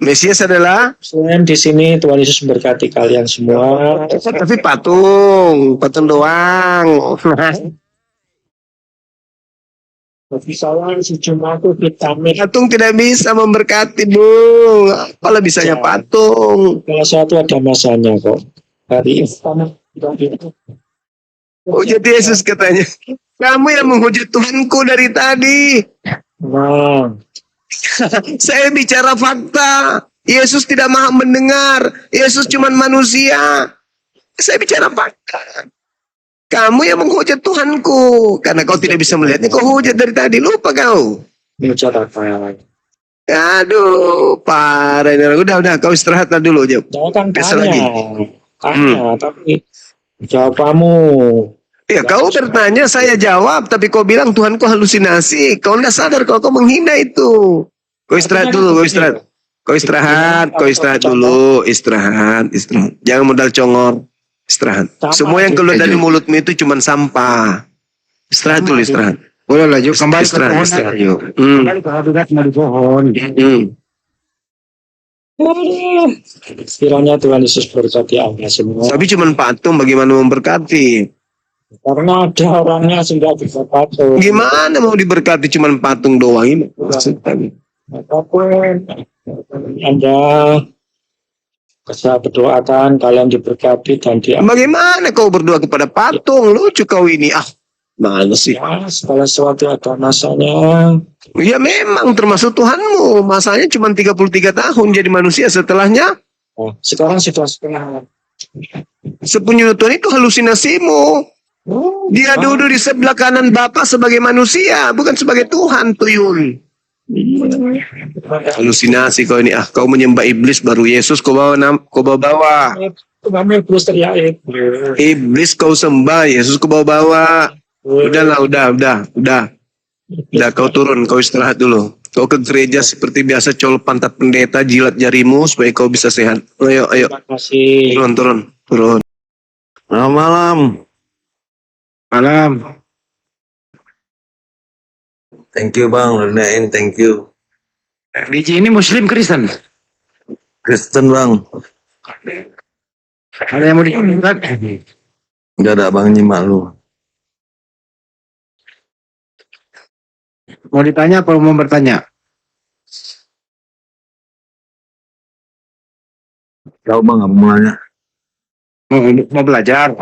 Mesias adalah Selain di sini Tuhan Yesus memberkati kalian semua. tapi patung doang. Tapi saya cuma itu vitamin. Patung tidak bisa memberkati, Bung. Apalah bisanya patung. Kalau satu ada masanya kok. Hari Hujat Yesus katanya. Kamu yang menghujat Tuhanku dari tadi. Nah, Saya bicara fakta. Yesus tidak maha mendengar. Yesus cuma manusia. Saya bicara fakta. Kamu yang menghujat Tuhanku. Karena kau tidak bisa melihatnya. Kau hujat dari tadi. Lupa kau. bicara apa ya? Aduh, parah ini. Udah. Kau istirahat dulu. Jangan kan Besok tanya. Tanya, tapi jawab kamu. Ya, kau bertanya, saya jawab. Tapi kau bilang Tuhanku halusinasi. Kau tidak sadar kalau kau menghina itu. Kau istirahat dulu. Kau istirahat dulu. Istirahat. Jangan modal congor. Istirahat. Semua yang keluar dari mulutmu itu cuma sampah. Istirahat dulu, istirahat. Boleh lah, yuk kembali ke pohon. Istirahat. Yuk. Hmm. Kembali ke habitat di pohon. Kiranya Tuhan Yesus berkati Anda semua. Tapi cuma patung, bagaimana memberkati? Karena ada orangnya sudah bisa patung. Gimana mau diberkati cuma patung doang ini? Apapun Anda saya berdoakan kalian diberkati dan Bagaimana kau berdoa kepada patung? Lucu kau ini. Mana sih? ya, segala sesuatu ada masanya. Ya memang termasuk Tuhanmu. Masanya cuma 33 tahun jadi manusia. Setelahnya Nah, sekarang sudah setengah. sepunya Tuhan itu halusinasimu. Dia duduk di sebelah kanan Bapa sebagai manusia, bukan sebagai Tuhan, tuyul. Halusinasi kau ini. Kau menyembah iblis baru Yesus kau bawa. Kami terus teriak. Iblis kau sembah, Yesus kau bawa. Udah. Udah kau turun, kau istirahat dulu. Kau ke gereja seperti biasa, colok pantat pendeta, jilat jarimu supaya kau bisa sehat. Ayo. Terima kasih. Turun. Malam. Thank you bang, Renain, thank you. DJ ini Muslim Kristen. Kristen bang, Ada yang mau diingat? nggak ada bang nyimak lu. Mau ditanya apa mau bertanya? Tahu bang, nggak mau nanya. Mau belajar?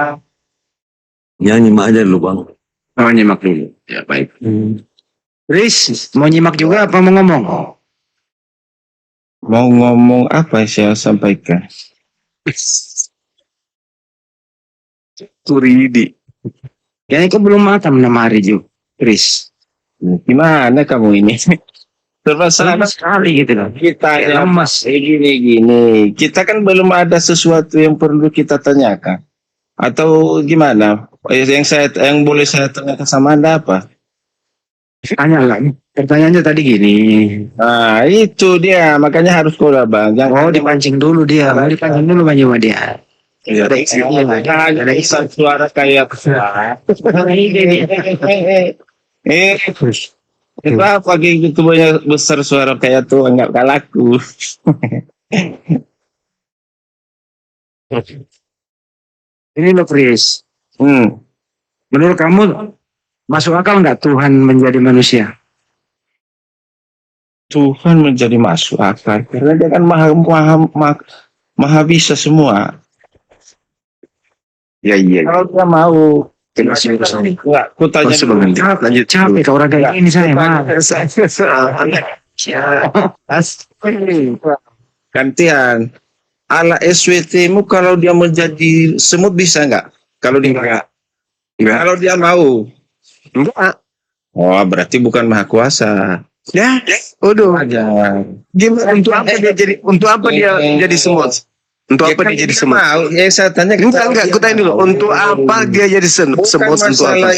Ya nyimak aja dulu bang. Mau nyimak dulu. Ya baik. Riz, mau nyimak juga apa mau ngomong? Mau ngomong apa saya sampaikan? Kuridi. Kayaknya kau belum makan 6 hari Ju, Chris. Gimana kamu ini? Sama sekali gitu loh. Kita Kayak lemas. gini. Kita kan belum ada sesuatu yang perlu kita tanyakan. Atau gimana? Yang boleh saya tanyakan sama Anda apa? Tanya lah. Pertanyaannya tadi gini. Nah, itu dia. Makanya harus kau lah, Bang. Oh, dipancing dulu dia. Mau dipancing dulu Bang sama dia. Ya, Ada isinya, ada isan suara kayak itu apa gitu banyak besar suara kayak tuh enggak kalaku. Ini loh Chris. Menurut kamu masuk akal nggak Tuhan menjadi manusia? Tuhan menjadi masuk akal karena dia kan maha bisa semua. Ya iya. Kalau dia mau Enggak, aku tanya dulu. Lanjut capek kalau orang kayak ini saya mah. Gantian. Ala SWT-mu kalau dia menjadi semut bisa nggak? Kalau dia enggak. Kalau dia mau. Enggak. Oh, berarti bukan maha kuasa. Ya, udah. Aja. Gimana untuk apa dia jadi semut? Untuk apa dia jadi semut? Mau, yang saya tanya Enggak, aku tanya dulu. Untuk apa dia jadi semut? Untuk apa?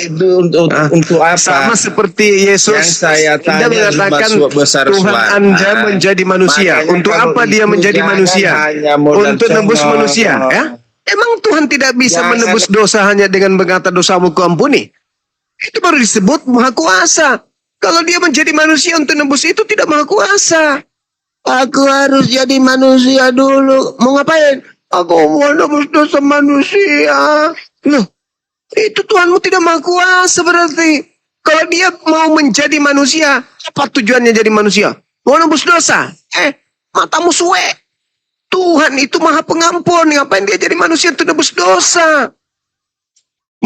Untuk apa? Sama seperti Yesus. Yang saya Dia tanya mengatakan besar Tuhan suara. Anda menjadi manusia. Makanya Untuk kalau apa dia itu menjadi jangan manusia? hanya modal Untuk nebus cengok. manusia. Ya? Emang Tuhan tidak bisa Jangan. menebus dosa hanya dengan berkata dosamu kuampuni? Itu baru disebut maha kuasa. Kalau dia menjadi manusia untuk nebus itu tidak maha kuasa. Aku harus jadi manusia dulu. Mau ngapain? Aku mau nebus dosa manusia. Loh, itu Tuhanmu tidak maha kuasa berarti. Kalau dia mau menjadi manusia, apa tujuannya jadi manusia? Mau nebus dosa? Matamu suwe. Tuhan itu maha pengampun. Ngapain dia jadi manusia untuk nebus dosa?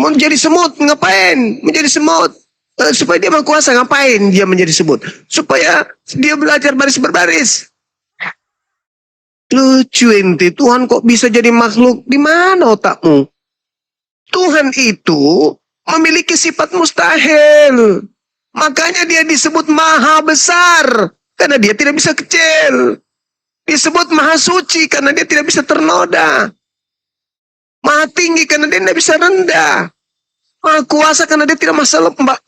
Mau menjadi semut, ngapain? Menjadi semut. Supaya dia maha kuasa, ngapain dia menjadi semut? Supaya dia belajar baris berbaris. Lucu ente, Tuhan kok bisa jadi makhluk? Di mana otakmu? Tuhan itu memiliki sifat mustahil. Makanya dia disebut maha besar. Karena dia tidak bisa kecil. Disebut maha suci karena dia tidak bisa ternoda. Maha tinggi karena dia tidak bisa rendah. Maha kuasa karena dia nggak bisa lemah.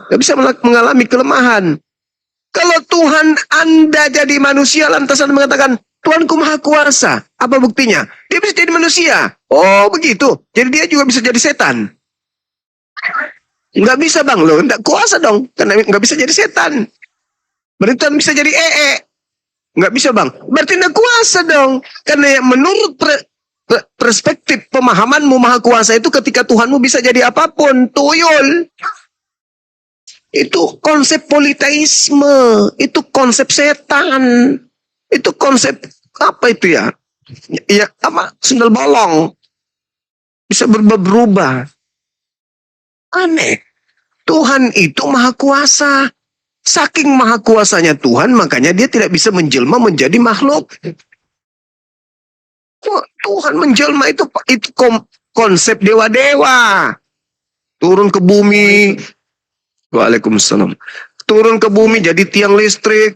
Nggak bisa mengalami kelemahan. Kalau Tuhan Anda jadi manusia, lantas Anda mengatakan, Tuhanku maha kuasa. Apa buktinya? Dia bisa jadi manusia. Oh begitu. Jadi dia juga bisa jadi setan. Nggak bisa bang, loh. Nggak kuasa dong. Karena nggak bisa jadi setan. Berarti Tuhan bisa jadi nggak bisa bang. Berarti nggak kuasa dong. Karena menurut perspektif pemahamanmu maha kuasa itu ketika Tuhanmu bisa jadi apapun. Tuyul. Itu konsep politeisme, itu konsep setan, itu konsep apa itu ya? Ya apa? Sundel bolong. Bisa berubah-berubah. Aneh. Tuhan itu maha kuasa. Saking maha kuasanya Tuhan, makanya dia tidak bisa menjelma menjadi makhluk. Tuhan menjelma itu konsep dewa-dewa. Turun ke bumi. Waalaikumsalam. Turun ke bumi jadi tiang listrik.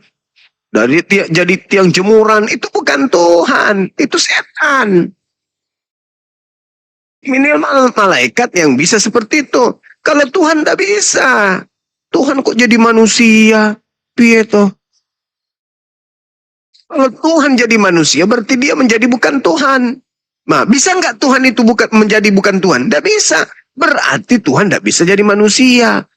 Jadi tiang jemuran. Itu bukan Tuhan. Itu setan. Minimal malaikat yang bisa seperti itu. Kalau Tuhan tidak bisa. Tuhan kok jadi manusia? Piye toh? Kalau Tuhan jadi manusia berarti dia menjadi bukan Tuhan. Nah, bisa nggak Tuhan itu menjadi bukan Tuhan? Tidak bisa. Berarti Tuhan tidak bisa jadi manusia.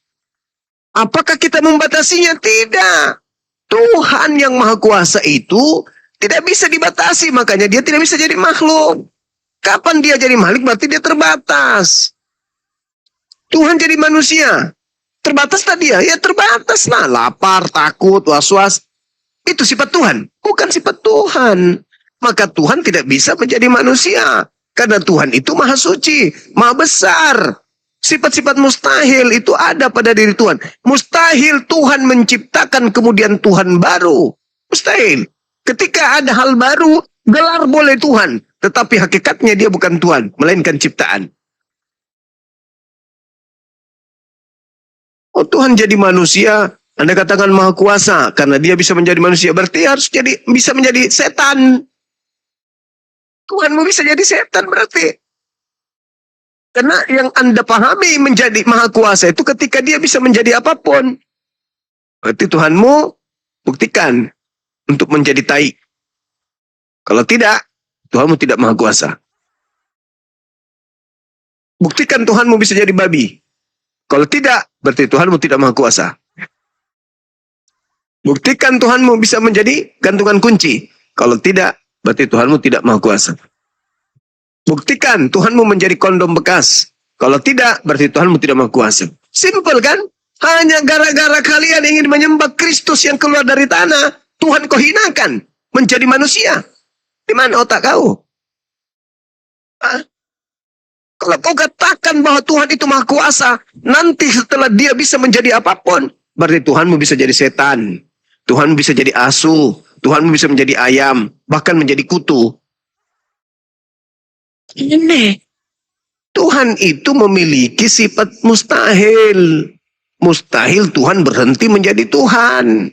Apakah kita membatasinya? Tidak. Tuhan yang maha kuasa itu tidak bisa dibatasi. Makanya dia tidak bisa jadi makhluk. Kapan dia jadi makhluk berarti dia terbatas. Tuhan jadi manusia. Terbatas tadi ya? Ya terbatas lah. Lapar, takut, was-was. Itu sifat Tuhan. Bukan sifat Tuhan. Maka Tuhan tidak bisa menjadi manusia. Karena Tuhan itu maha suci. Maha besar. Sifat-sifat mustahil itu ada pada diri Tuhan. Mustahil Tuhan menciptakan kemudian Tuhan baru. Mustahil. Ketika ada hal baru, gelar boleh Tuhan. Tetapi hakikatnya dia bukan Tuhan, melainkan ciptaan. Oh, Tuhan jadi manusia, Anda katakan maha kuasa karena dia bisa menjadi manusia, berarti harus bisa menjadi setan. Tuhanmu bisa jadi setan berarti. Karena yang Anda pahami menjadi maha kuasa itu ketika dia bisa menjadi apapun. Berarti Tuhanmu buktikan untuk menjadi tai. Kalau tidak, Tuhanmu tidak maha kuasa. Buktikan Tuhanmu bisa jadi babi. Kalau tidak, berarti Tuhanmu tidak maha kuasa. Buktikan Tuhanmu bisa menjadi gantungan kunci. Kalau tidak, berarti Tuhanmu tidak maha kuasa. Buktikan Tuhanmu menjadi kondom bekas. Kalau tidak, berarti Tuhanmu tidak maha kuasa. Simpel kan? Hanya gara-gara kalian ingin menyembah Kristus yang keluar dari tanah, Tuhan kau hinakan menjadi manusia. Di mana otak kau? Hah? Kalau kau katakan bahwa Tuhan itu maha kuasa, nanti setelah dia bisa menjadi apapun, berarti Tuhanmu bisa jadi setan. Tuhan bisa jadi asu. Tuhanmu bisa menjadi ayam. Bahkan menjadi kutu. Ini. Tuhan itu memiliki sifat mustahil. Mustahil Tuhan berhenti menjadi Tuhan.